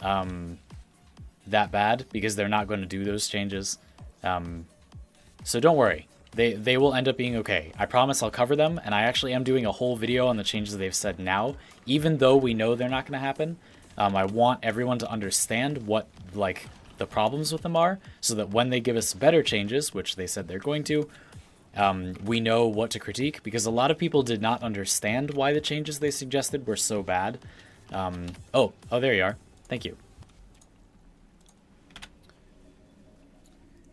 that bad, because they're not going to do those changes. So don't worry. They will end up being okay. I promise I'll cover them, and I actually am doing a whole video on the changes they've said now, even though we know they're not going to happen. I want everyone to understand what, like, the problems with them are, so that when they give us better changes, which they said they're going to, we know what to critique, because a lot of people did not understand why the changes they suggested were so bad. Oh, there you are. Thank you.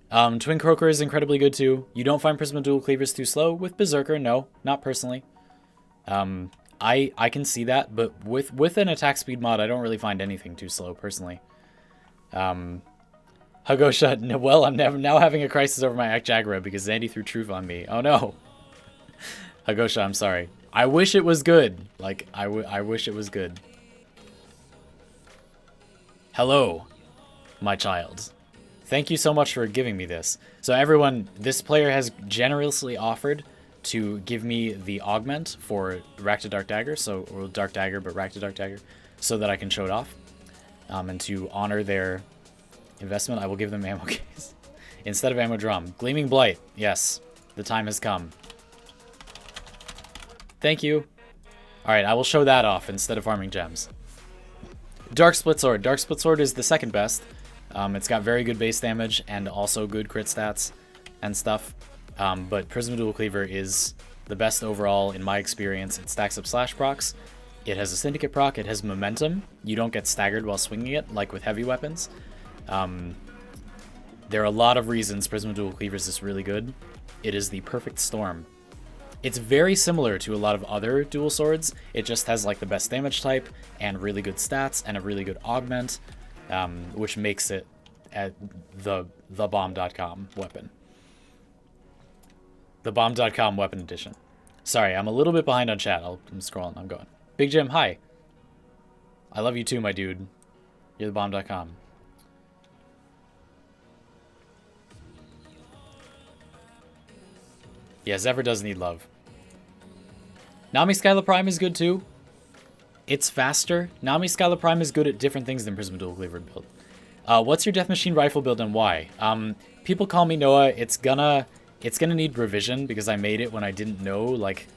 Twin Croaker is incredibly good too. You don't find Prisma Dual Cleavers too slow? With Berserker, no, not personally. I can see that, but with an attack speed mod, I don't really find anything too slow personally. Hagosha, well, I'm now having a crisis over my Jaguar because Xandy threw truth on me. Oh no. Hagosha, I'm sorry. I wish it was good. Like, I wish it was good. Hello, my child. Thank you so much for giving me this. So everyone, this player has generously offered to give me the augment for Rack to Dark Dagger, or Dark Dagger, but Rack to Dark Dagger, so that I can show it off. And to honor their investment, I will give them ammo case instead of ammo drum. Gleaming Blight, yes, the time has come. Thank you. All right, I will show that off instead of farming gems. Dark Split Sword. Dark Split Sword is the second best. It's got very good base damage and also good crit stats and stuff. But Prism Dual Cleaver is the best overall in my experience. It stacks up slash procs. It has a Syndicate proc. It has momentum. You don't get staggered while swinging it, like with heavy weapons. There are a lot of reasons Prism Dual Cleaver is just really good. It is the perfect storm. It's very similar to a lot of other dual swords. It just has like the best damage type and really good stats and a really good augment, which makes it at the bomb.com weapon. The bomb.com weapon edition. Sorry, I'm a little bit behind on chat. I'm scrolling. I'm going. Big Jim, hi. I love you too, my dude. You're the bomb.com. Yeah, Zephyr does need love. Nami Skyla Prime is good too. It's faster. Nami Skyla Prime is good at different things than Prism Dual Cleaver build. What's your Death Machine rifle build and why? People call me Noah. It's gonna need revision because I made it when I didn't know like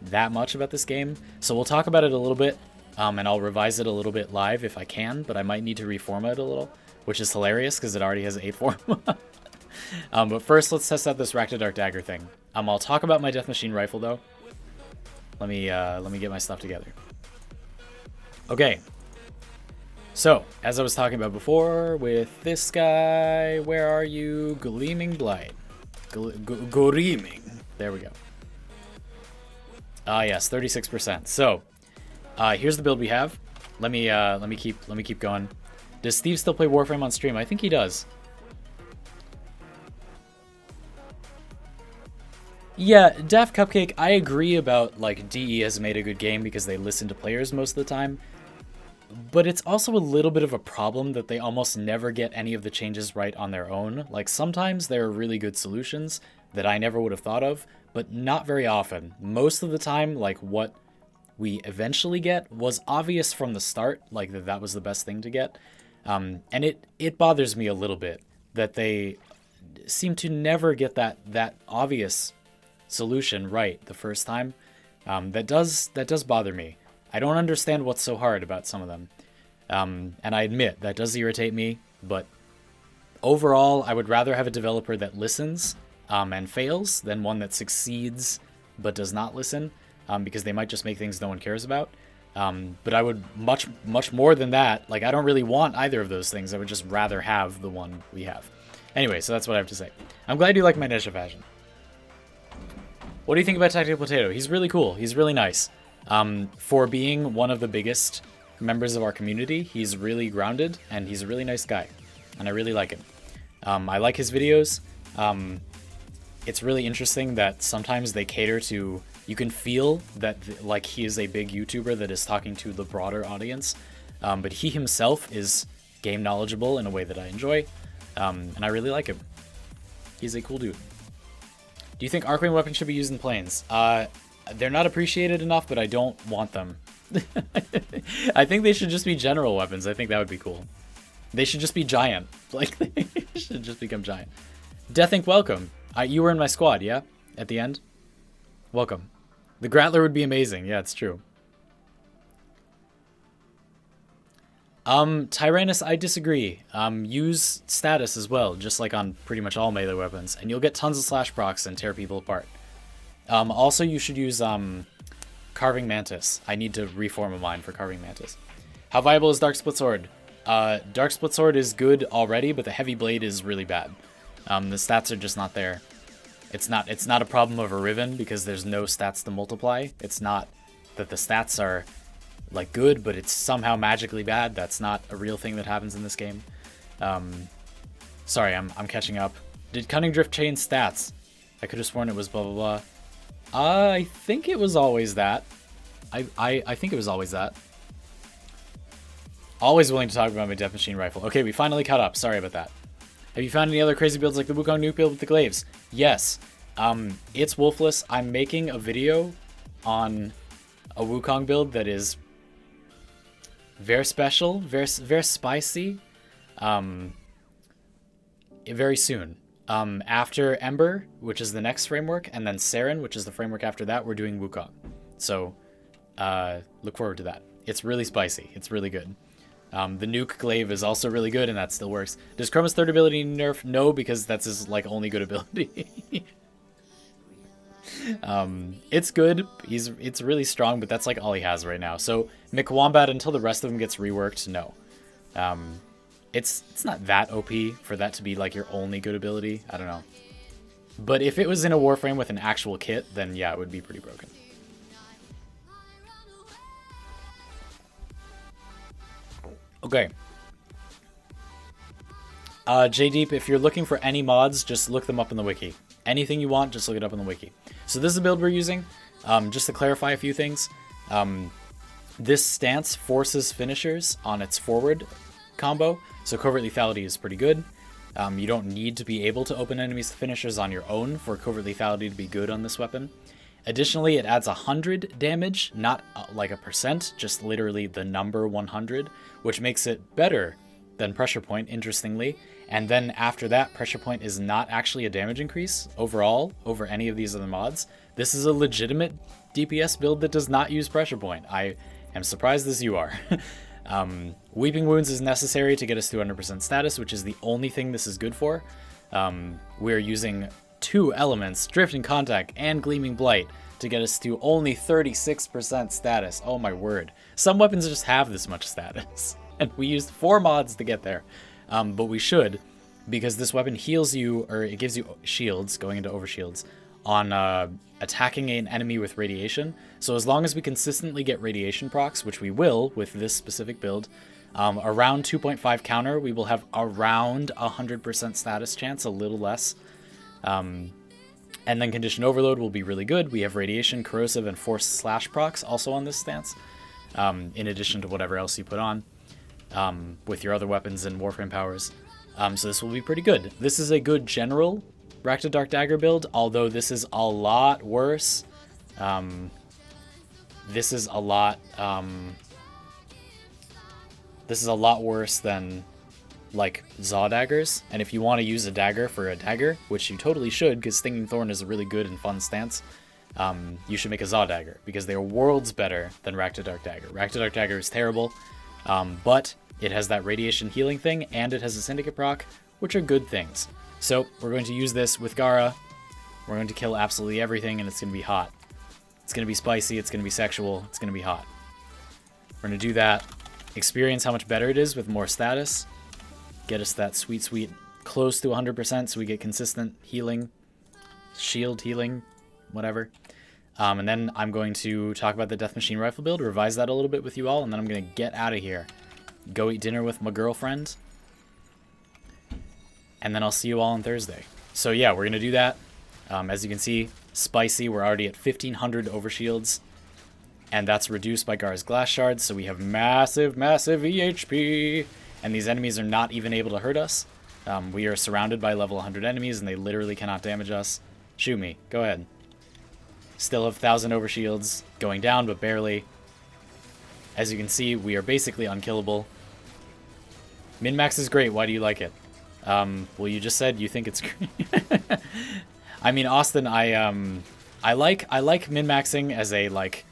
that much about this game. So we'll talk about it a little bit, and I'll revise it a little bit live if I can. But I might need to reformat it a little, which is hilarious because it already has 8 form. But first, let's test out this Rack to Dark Dagger thing. I'll talk about my Death Machine rifle though. Let me get my stuff together. Okay. So, as I was talking about before, with this guy, where are you? Gleaming Blight. Gleaming. There we go. Yes, 36%. So, here's the build we have. Let me keep going. Does Steve still play Warframe on stream? I think he does. Yeah, Daft Cupcake, I agree about, like, DE has made a good game because they listen to players most of the time. But it's also a little bit of a problem that they almost never get any of the changes right on their own. Like, sometimes there are really good solutions that I never would have thought of, but not very often. Most of the time, like, what we eventually get was obvious from the start, like, that was the best thing to get. And it bothers me a little bit that they seem to never get that obvious solution right the first time. That does bother me. I don't understand what's so hard about some of them. And I admit that does irritate me, but overall I would rather have a developer that listens and fails than one that succeeds but does not listen, because they might just make things no one cares about. But I would much more than that. Like, I don't really want either of those things. I would just rather have the one we have. Anyway, so that's what I have to say. I'm glad you like my Nesha fashion. What do you think about Tactical Potato? He's really cool. He's really nice. For being one of the biggest members of our community, he's really grounded, and he's a really nice guy. And I really like him. I like his videos. It's really interesting that sometimes they cater to... You can feel that, like, he is a big YouTuber that is talking to the broader audience. But he himself is game knowledgeable in a way that I enjoy. And I really like him. He's a cool dude. Do you think Arcane weapons should be used in planes? They're not appreciated enough, but I don't want them. I think they should just be general weapons. I think that would be cool. They should just be giant. Like, they should just become giant. Death Inc., welcome. You were in my squad, yeah? At the end? Welcome. The Grattler would be amazing. Yeah, it's true. Tyrannus, I disagree. Use status as well, just like on pretty much all melee weapons, and you'll get tons of slash procs and tear people apart. Also, you should use Carving Mantis. I need to reform a mine for Carving Mantis. How viable is Dark Split Sword? Dark Split Sword is good already, but the Heavy Blade is really bad. The stats are just not there. It's not a problem of a Riven because there's no stats to multiply. It's not that the stats are like good, but it's somehow magically bad. That's not a real thing that happens in this game. Sorry, I'm catching up. Did Cunning Drift change stats? I could have sworn it was blah blah blah. I think it was always that. I think it was always that. Always willing to talk about my Death Machine rifle. Okay, we finally caught up. Sorry about that. Have you found any other crazy builds like the Wukong nuke build with the glaives? Yes. It's wolfless. I'm making a video on a Wukong build that is very special, very spicy, very soon. After Ember, which is the next framework, and then Saren, which is the framework after that, we're doing Wukong. So, look forward to that. It's really spicy. It's really good. The nuke glaive is also really good, and that still works. Does Chroma's third ability nerf? No, because that's his like only good ability. It's good. It's really strong, but that's like all he has right now. So McWombat until the rest of them gets reworked, no. It's not that OP for that to be like your only good ability. I don't know. But if it was in a Warframe with an actual kit, then yeah, it would be pretty broken. Okay. JDeep, if you're looking for any mods, just look them up in the wiki. Anything you want, just look it up in the wiki. So this is the build we're using. Just to clarify a few things. This stance forces finishers on its forward combo, so covert lethality is pretty good. You don't need to be able to open enemies' finishers on your own for covert lethality to be good on this weapon. Additionally, it adds 100 damage, not like a percent, just literally the number 100, which makes it better than Pressure Point, interestingly. And then after that, Pressure Point is not actually a damage increase overall over any of these other mods. This is a legitimate DPS build that does not use Pressure Point. I am surprised as you are. Weeping Wounds is necessary to get us to 100% status, which is the only thing this is good for. We're using 2 elements, Drifting Contact and Gleaming Blight, to get us to only 36% status. Oh my word. Some weapons just have this much status. And we used 4 mods to get there. But we should, because this weapon heals you, or it gives you shields, going into overshields, on attacking an enemy with radiation. So as long as we consistently get radiation procs, which we will with this specific build, around 2.5 counter, we will have around 100% status chance, a little less. And then Condition Overload will be really good. We have Radiation, Corrosive, and Force Slash procs also on this stance, in addition to whatever else you put on with your other weapons and Warframe powers. So this will be pretty good. This is a good general Rakta Dark Dagger build, although this is a lot worse. This is a lot worse than like Zaw daggers, and if you want to use a dagger for a dagger, which you totally should, because Stinging Thorn is a really good and fun stance, you should make a Zaw dagger, because they are worlds better than Rakta Dark Dagger. Rakta Dark Dagger is terrible, but it has that radiation healing thing, and it has a Syndicate proc, which are good things. So we're going to use this with Gara. We're going to kill absolutely everything, and it's going to be hot. It's going to be spicy, it's going to be sexual, it's going to be hot. We're going to do that, experience how much better it is with more status, get us that sweet, sweet, close to 100% so we get consistent healing, shield healing, whatever. And then I'm going to talk about the Death Machine Rifle build, revise that a little bit with you all, and then I'm going to get out of here. Go eat dinner with my girlfriend. And then I'll see you all on Thursday. So yeah, we're going to do that. As you can see, spicy, we're already at 1500 overshields. And that's reduced by Gara's Glass Shards, so we have massive, massive EHP. And these enemies are not even able to hurt us. We are surrounded by level 100 enemies, and they literally cannot damage us. Shoot me. Go ahead. Still have 1000 overshields, going down, but barely. As you can see, we are basically unkillable. Min-max is great. Why do you like it? Well, you just said you think it's great. I mean, Austin, I like min-maxing as a, like,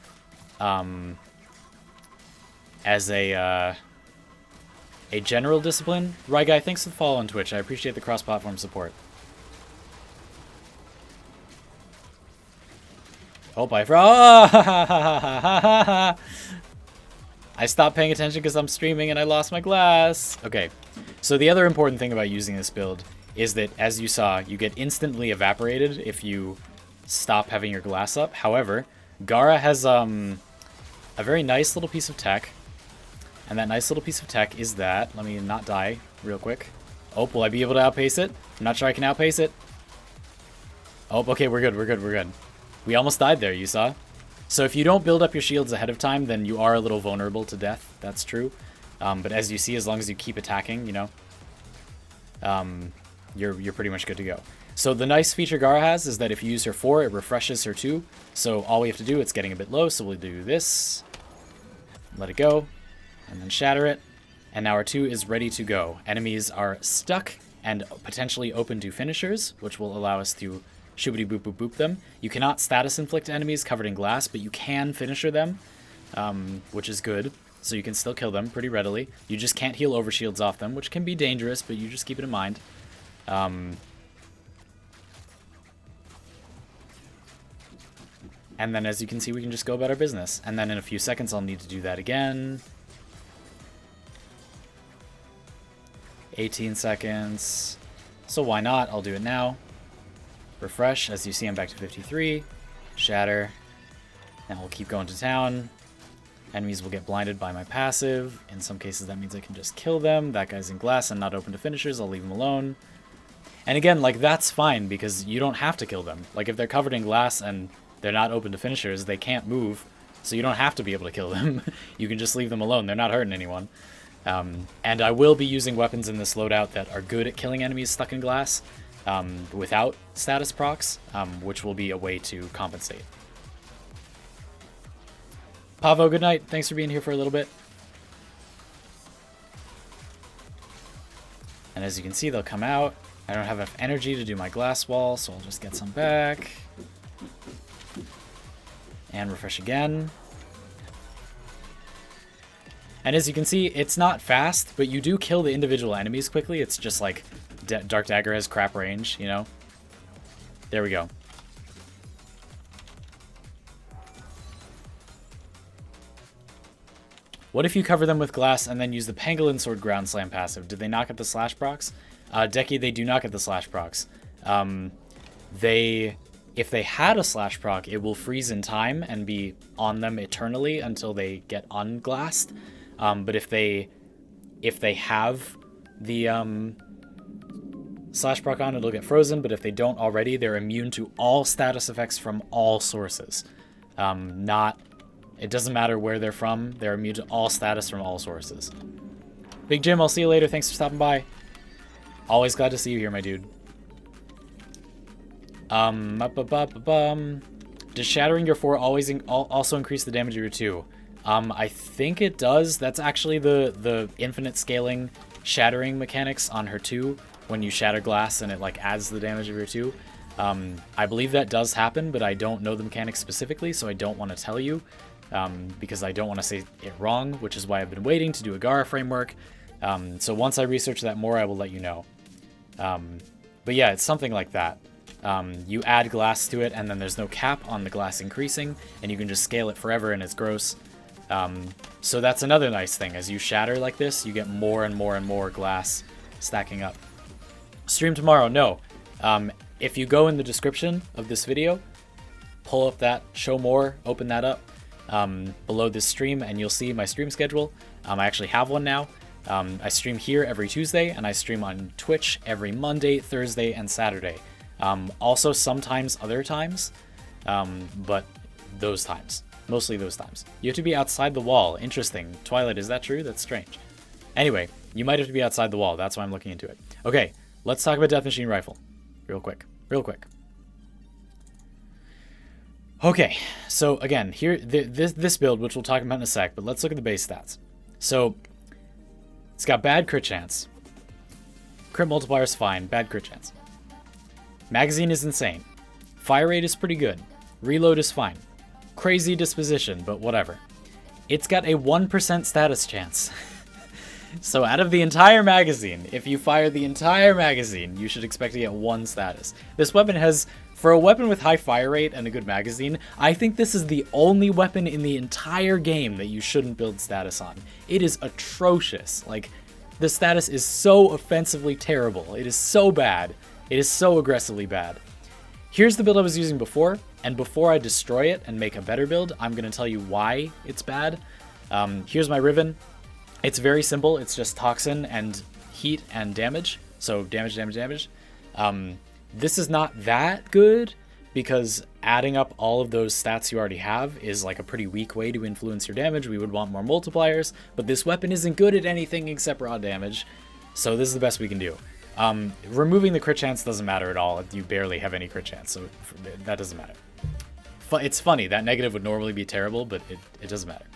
as a general discipline. Right, guy, thanks for the follow on Twitch. I appreciate the cross-platform support. Oh, I stopped paying attention because I'm streaming and I lost my glass. Okay, so the other important thing about using this build is that, as you saw, you get instantly evaporated if you stop having your glass up. However, Gara has a very nice little piece of tech. And that nice little piece of tech is that, let me not die real quick. Oh, will I be able to outpace it? I'm not sure I can outpace it. Oh, okay, we're good, we're good, we're good. We almost died there, you saw? So if you don't build up your shields ahead of time, then you are a little vulnerable to death. That's true. But as you see, as long as you keep attacking, you know, you're pretty much good to go. So the nice feature Gara has is that if you use her 4, it refreshes her 2. So all we have to do, it's getting a bit low, so we'll do this. Let it go. And then shatter it. And now our 2 is ready to go. Enemies are stuck and potentially open to finishers, which will allow us to shoobity boop boop boop them. You cannot status inflict enemies covered in glass, but you can finisher them, which is good. so you can still kill them pretty readily. You just can't heal overshields off them, which can be dangerous, but you just keep it in mind. And then, as you can see, we can just go about our business. And then in a few seconds, I'll need to do that again. 18 seconds. So why not? I'll do it now. Refresh. As you see, I'm back to 53. Shatter. And we'll keep going to town. Enemies will get blinded by my passive. In some cases, that means I can just kill them. That guy's in glass and not open to finishers. I'll leave him alone. And again, like, that's fine because you don't have to kill them. Like, if they're covered in glass and they're not open to finishers, they can't move, so you don't have to be able to kill them. You can just leave them alone. They're not hurting anyone. And I will be using weapons in this loadout that are good at killing enemies stuck in glass without status procs, which will be a way to compensate. Pavo, good night. Thanks for being here for a little bit. And as you can see, they'll come out. I don't have enough energy to do my glass wall, so I'll just get some back. And refresh again. And as you can see, it's not fast, but you do kill the individual enemies quickly. It's just like Dark Dagger has crap range, you know? There we go. What if you cover them with glass and then use the Pangolin Sword Ground Slam passive? Did they not get the slash procs? Decky, they do not get the slash procs. If they had a slash proc, it will freeze in time and be on them eternally until they get unglassed. But if they have the slash proc on, it'll get frozen. But if they don't already, they're immune to all status effects from all sources. It doesn't matter where they're from. They're immune to all status from all sources. Big Jim, I'll see you later. Thanks for stopping by. Always glad to see you here, my dude. Does shattering your 4 always also increase the damage of your 2? I think it does. That's actually the infinite scaling shattering mechanics on her 2. When you shatter glass and it like adds the damage of your 2. I believe that does happen, but I don't know the mechanics specifically, so I don't want to tell you because I don't want to say it wrong, which is why I've been waiting to do a Gara framework. So once I research that more, I will let you know. But yeah, it's something like that. You add glass to it, and then there's no cap on the glass increasing, and you can just scale it forever, and it's gross. So that's another nice thing. As you shatter like this, you get more and more and more glass stacking up. Stream tomorrow? No. If you go in the description of this video, pull up that show more, open that up below this stream, and you'll see my stream schedule. I actually have one now. I stream here every Tuesday, and I stream on Twitch every Monday, Thursday, and Saturday. Also sometimes other times, but those times. Mostly those times. You have to be outside the wall. Interesting. Twilight, is that true? That's strange. Anyway, you might have to be outside the wall. That's why I'm looking into it. Okay, let's talk about Death Machine Rifle. Real quick. Okay, so again, here this build, which we'll talk about in a sec, but let's look at the base stats. So, it's got bad crit chance. Crit multiplier is fine, bad crit chance. Magazine is insane. Fire rate is pretty good. Reload is fine. Crazy disposition, but whatever. It's got a 1% status chance. So out of the entire magazine, if you fire the entire magazine, you should expect to get 1 status. This weapon has, for a weapon with high fire rate and a good magazine, I think this is the only weapon in the entire game that you shouldn't build status on. It is atrocious. Like, the status is so offensively terrible. It is so bad. It is so aggressively bad. Here's the build I was using before, and before I destroy it and make a better build, I'm going to tell you why it's bad. Here's my Riven. It's very simple. It's just toxin and heat and damage. So damage. This is not that good because adding up all of those stats you already have is like a pretty weak way to influence your damage. We would want more multipliers, but this weapon isn't good at anything except raw damage. So this is the best we can do. Removing the crit chance doesn't matter at all. You barely have any crit chance, so that doesn't matter. It's funny. That negative would normally be terrible, but it doesn't matter.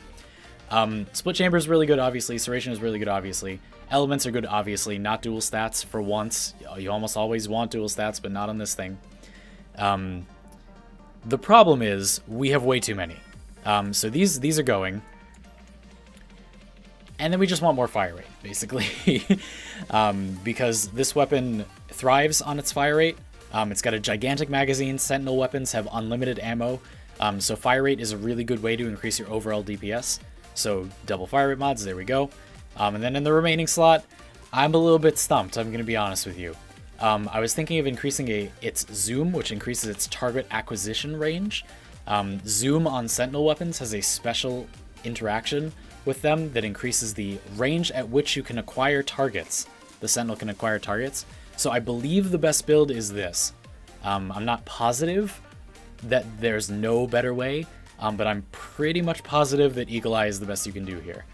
Split Chamber is really good, obviously. Serration is really good, obviously. Elements are good, obviously. Not dual stats for once. You almost always want dual stats, but not on this thing. The problem is we have way too many. So these are going. And then we just want more fire rate, basically. Because this weapon thrives on its fire rate. It's got a gigantic magazine. Sentinel weapons have unlimited ammo. So fire rate is a really good way to increase your overall DPS. So double fire rate mods, there we go. And then in the remaining slot, I'm a little bit stumped, I'm going to be honest with you. I was thinking of increasing its zoom, which increases its target acquisition range. Zoom on Sentinel weapons has a special interaction with them that increases the range at which you can acquire targets. The Sentinel can acquire targets. So I believe the best build is this. I'm not positive that there's no better way, but I'm pretty much positive that Eagle Eye is the best you can do here.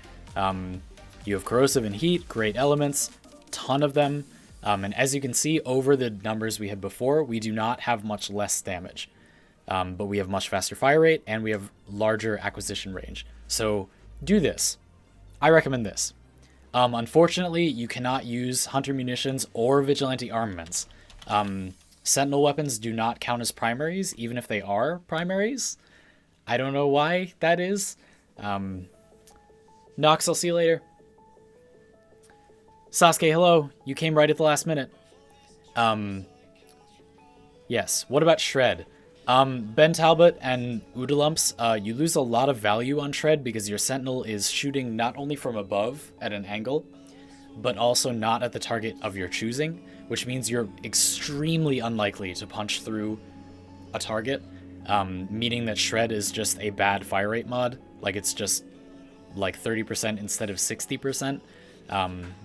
You have corrosive and heat, great elements, ton of them. And as you can see, over the numbers we had before, we do not have much less damage. But we have much faster fire rate, and we have larger acquisition range. So do this. I recommend this. Unfortunately, you cannot use hunter munitions or vigilante armaments. Sentinel weapons do not count as primaries, even if they are primaries. I don't know why that is. Nox, I'll see you later. Sasuke, hello. You came right at the last minute. Yes. What about Shred? Ben Talbot and Oodalumps, you lose a lot of value on Shred because your Sentinel is shooting not only from above at an angle, but also not at the target of your choosing, which means you're extremely unlikely to punch through a target, meaning that Shred is just a bad fire rate mod. Like, it's just like 30% instead of 60%.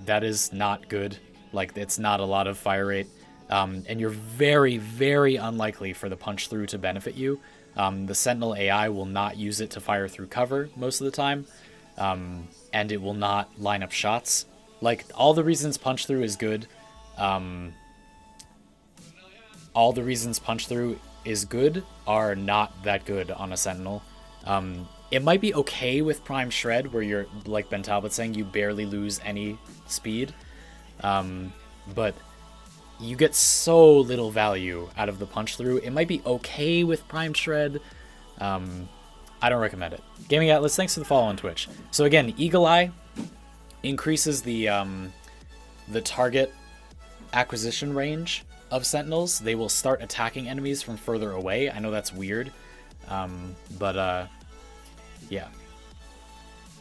That is not good. Like, it's not a lot of fire rate. And you're very, very unlikely for the punch through to benefit you. The Sentinel AI will not use it to fire through cover most of the time, and it will not line up shots. Like, all the reasons punch through is good. All the reasons punch through is good are not that good on a Sentinel. It might be okay with Prime Shred, where you're, like Ben Talbot saying, you barely lose any speed. But you get so little value out of the punch through. It might be okay with Prime Shred. I don't recommend it. Gaming Atlas, thanks for the follow on Twitch. So again, Eagle Eye increases the target acquisition range of Sentinels. They will start attacking enemies from further away. I know that's weird, but yeah.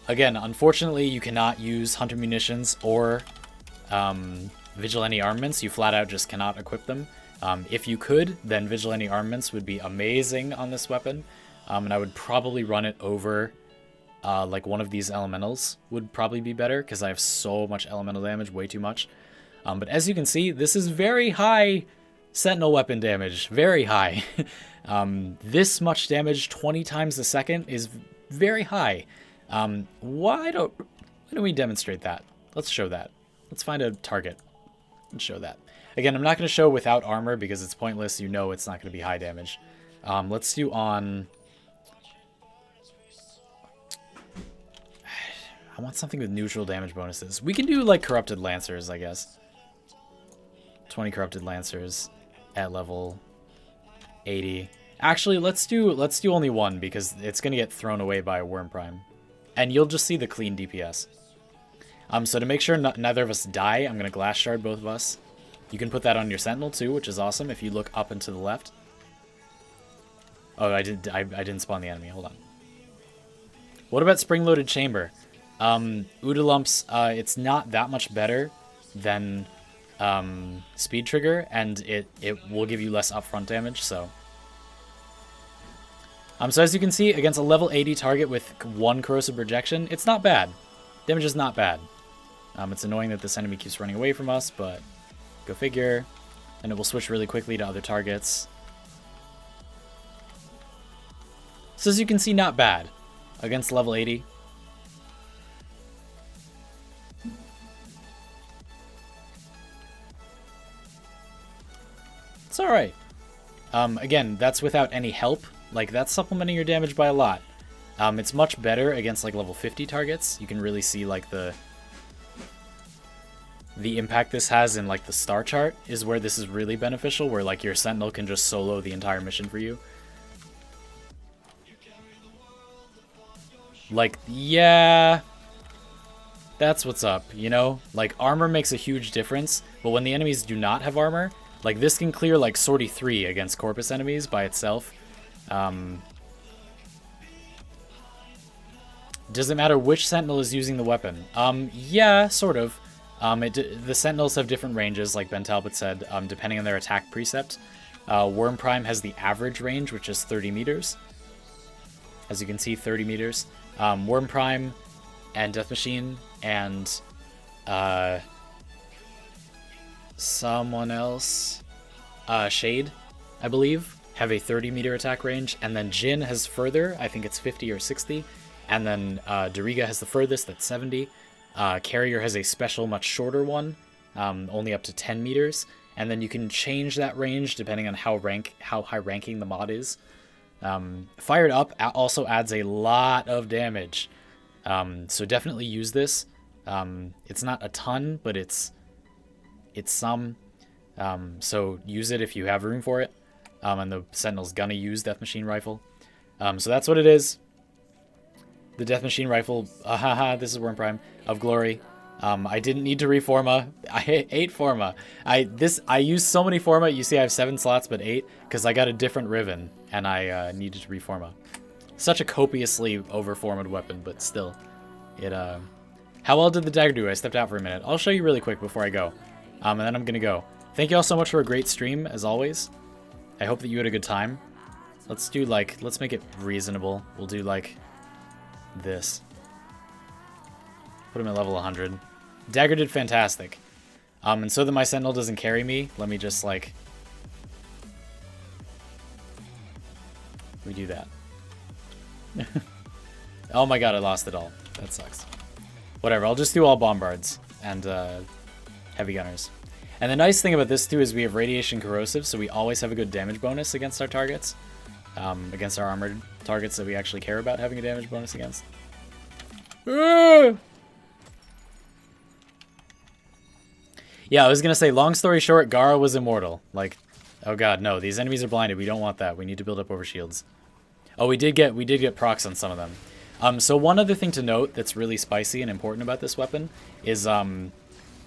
Again, unfortunately, you cannot use hunter munitions or vigilante armaments. You flat out just cannot equip them. If you could, then vigilante armaments would be amazing on this weapon, and I would probably run it over like one of these elementals would probably be better, because I have so much elemental damage, way too much. But as you can see, this is very high Sentinel weapon damage, very high. This much damage 20 times a second is very high. Why don't we demonstrate that? Let's show that. Let's find a target and show that. Again, I'm not going to show without armor because it's pointless. You know it's not going to be high damage. Let's do on... I want something with neutral damage bonuses. We can do like Corrupted Lancers, I guess. 20 Corrupted Lancers at level 80. Actually, let's do only one, because it's going to get thrown away by Worm Prime. And you'll just see the clean DPS. So to make sure neither of us die, I'm going to Glass Shard both of us. You can put that on your Sentinel too, which is awesome if you look up and to the left. Oh, I didn't spawn the enemy. Hold on. What about Spring-Loaded Chamber? Oodalumps, it's not that much better than Speed Trigger, and it will give you less upfront damage, so... So as you can see, against a level 80 target with 1 Corrosive Projection, it's not bad. Damage is not bad. It's annoying that this enemy keeps running away from us, but go figure. And it will switch really quickly to other targets. So as you can see, not bad against level 80. It's alright. Again, that's without any help. Like, that's supplementing your damage by a lot. It's much better against, like, level 50 targets. You can really see, like, the impact this has in, like, the star chart is where this is really beneficial, where, like, your Sentinel can just solo the entire mission for you. Like, yeah... That's what's up, you know? Like, armor makes a huge difference, but when the enemies do not have armor, like, this can clear, like, Sortie 3 against Corpus enemies by itself. Does it matter which Sentinel is using the weapon? Yeah, sort of. The Sentinels have different ranges, like Ben Talbot said, depending on their attack precept. Worm Prime has the average range, which is 30 meters. As you can see, 30 meters. Worm Prime and Death Machine and someone else, Shade, I believe, have a 30-meter attack range. And then Jin has further, I think it's 50 or 60. And then Dariga has the furthest, that's 70. Carrier has a special, much shorter one, only up to 10 meters. And then you can change that range depending on how high ranking the mod is. Fired Up also adds a lot of damage. So definitely use this. It's not a ton, but it's some. So use it if you have room for it. And the Sentinel's gonna use Death Machine Rifle. So that's what it is. The Death Machine Rifle, this is Worm Prime, of Glory. I didn't need to reforma. I ate forma. I used so many forma. You see I have 7 slots, but 8, because I got a different Riven, and I needed to reforma. Such a copiously overformed weapon, but still. How well did the dagger do? I stepped out for a minute. I'll show you really quick before I go. And then I'm going to go. Thank you all so much for a great stream, as always. I hope that you had a good time. Let's make it reasonable. We'll do, this. Put him at level 100. Dagger did fantastic. And so that my Sentinel doesn't carry me, let me just, we do that. Oh my god, I lost it all. That sucks. Whatever, I'll just do all Bombards and Heavy Gunners. And the nice thing about this, too, is we have Radiation Corrosive, so we always have a good damage bonus against our targets. Against our armored targets that we actually care about having a damage bonus against. Yeah, I was gonna say, long story short, Gara was immortal. Oh god, no, these enemies are blinded. We don't want that. We need to build up over shields. Oh, we did get procs on some of them. So one other thing to note that's really spicy and important about this weapon is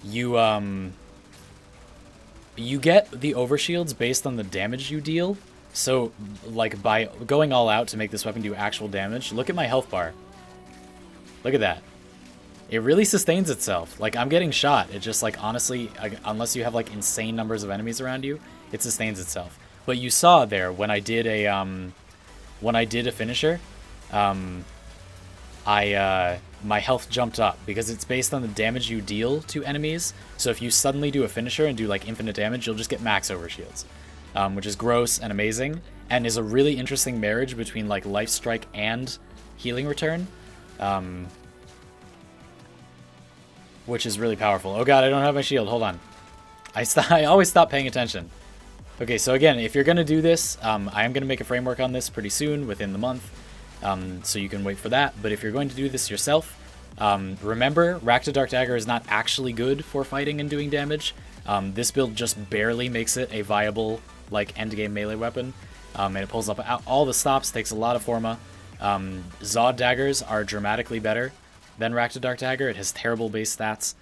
you get the overshields based on the damage you deal. So, by going all out to make this weapon do actual damage, look at my health bar. Look at that. It really sustains itself. I'm getting shot. It just, honestly, unless you have, insane numbers of enemies around you, it sustains itself. But you saw there, when I did a finisher, my health jumped up because it's based on the damage you deal to enemies. So if you suddenly do a finisher and do, infinite damage, you'll just get max overshields. Which is gross and amazing, and is a really interesting marriage between Life Strike and Healing Return, which is really powerful. Oh god, I don't have my shield. Hold on. I always stop paying attention. Okay, so again, if you're gonna do this, I am gonna make a framework on this pretty soon, within the month, so you can wait for that. But if you're going to do this yourself, remember, Rakta Dark Dagger is not actually good for fighting and doing damage. This build just barely makes it a viable endgame melee weapon, and it pulls up all the stops, takes a lot of forma. Zod daggers are dramatically better than Rakta Dark Dagger. It has terrible base stats,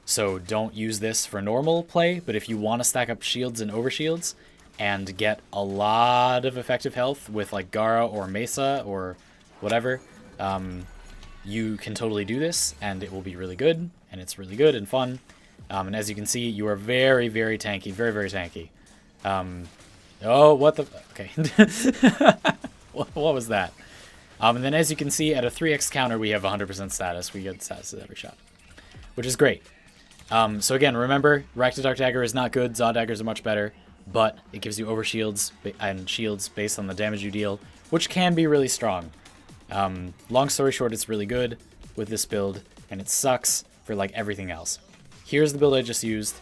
so don't use this for normal play, but if you want to stack up shields and overshields and get a lot of effective health with Gara or Mesa or whatever, you can totally do this, and it will be really good, and it's really good and fun. And as you can see, you are very, very tanky. Very, very tanky. Oh, what the... Okay. What was that? And then as you can see, at a 3x counter, we have 100% status. We get status at every shot, which is great. So again, remember, Rakta Dark Dagger is not good. Zod daggers are much better, but it gives you overshields and shields based on the damage you deal, which can be really strong. Long story short, it's really good with this build, and it sucks for everything else. Here's the build I just used.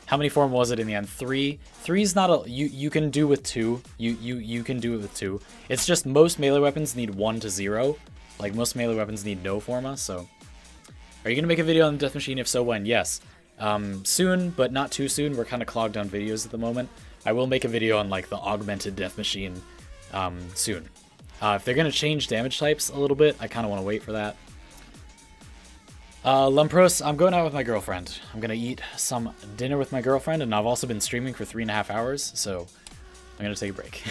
How many form was it in the end? 3. 3 is not a... You can do with 2. You can do it with 2. It's just most melee weapons need 1 to 0. Most melee weapons need no forma, so... Are you going to make a video on the Death Machine? If so, when? Yes. Soon, but not too soon. We're kind of clogged on videos at the moment. I will make a video on, the augmented Death Machine soon. If they're going to change damage types a little bit, I kind of want to wait for that. Lumpros, I'm going out with my girlfriend. I'm gonna eat some dinner with my girlfriend, and I've also been streaming for 3.5 hours, so I'm gonna take a break.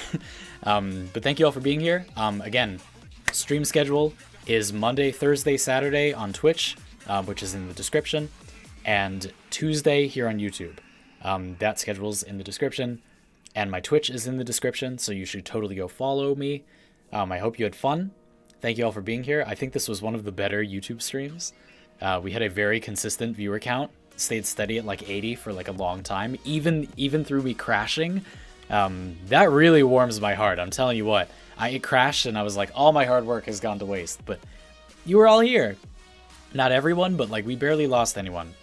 But thank you all for being here. Again, stream schedule is Monday, Thursday, Saturday on Twitch, which is in the description, and Tuesday here on YouTube. That schedule's in the description, and my Twitch is in the description, so you should totally go follow me. I hope you had fun. Thank you all for being here. I think this was one of the better YouTube streams. We had a very consistent viewer count, stayed steady at like 80 for like a long time, even through me crashing. That really warms my heart. I'm telling you what, it crashed and I was like, all my hard work has gone to waste, but you were all here. Not everyone, but like we barely lost anyone.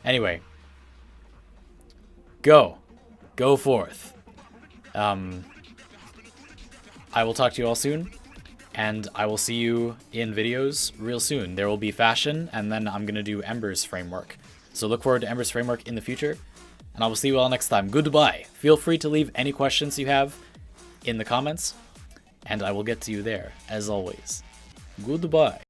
Anyway, go forth. I will talk to you all soon. And I will see you in videos real soon. There will be fashion, and then I'm going to do Ember's framework. So look forward to Ember's framework in the future, and I will see you all next time. Goodbye. Feel free to leave any questions you have in the comments, and I will get to you there, as always. Goodbye.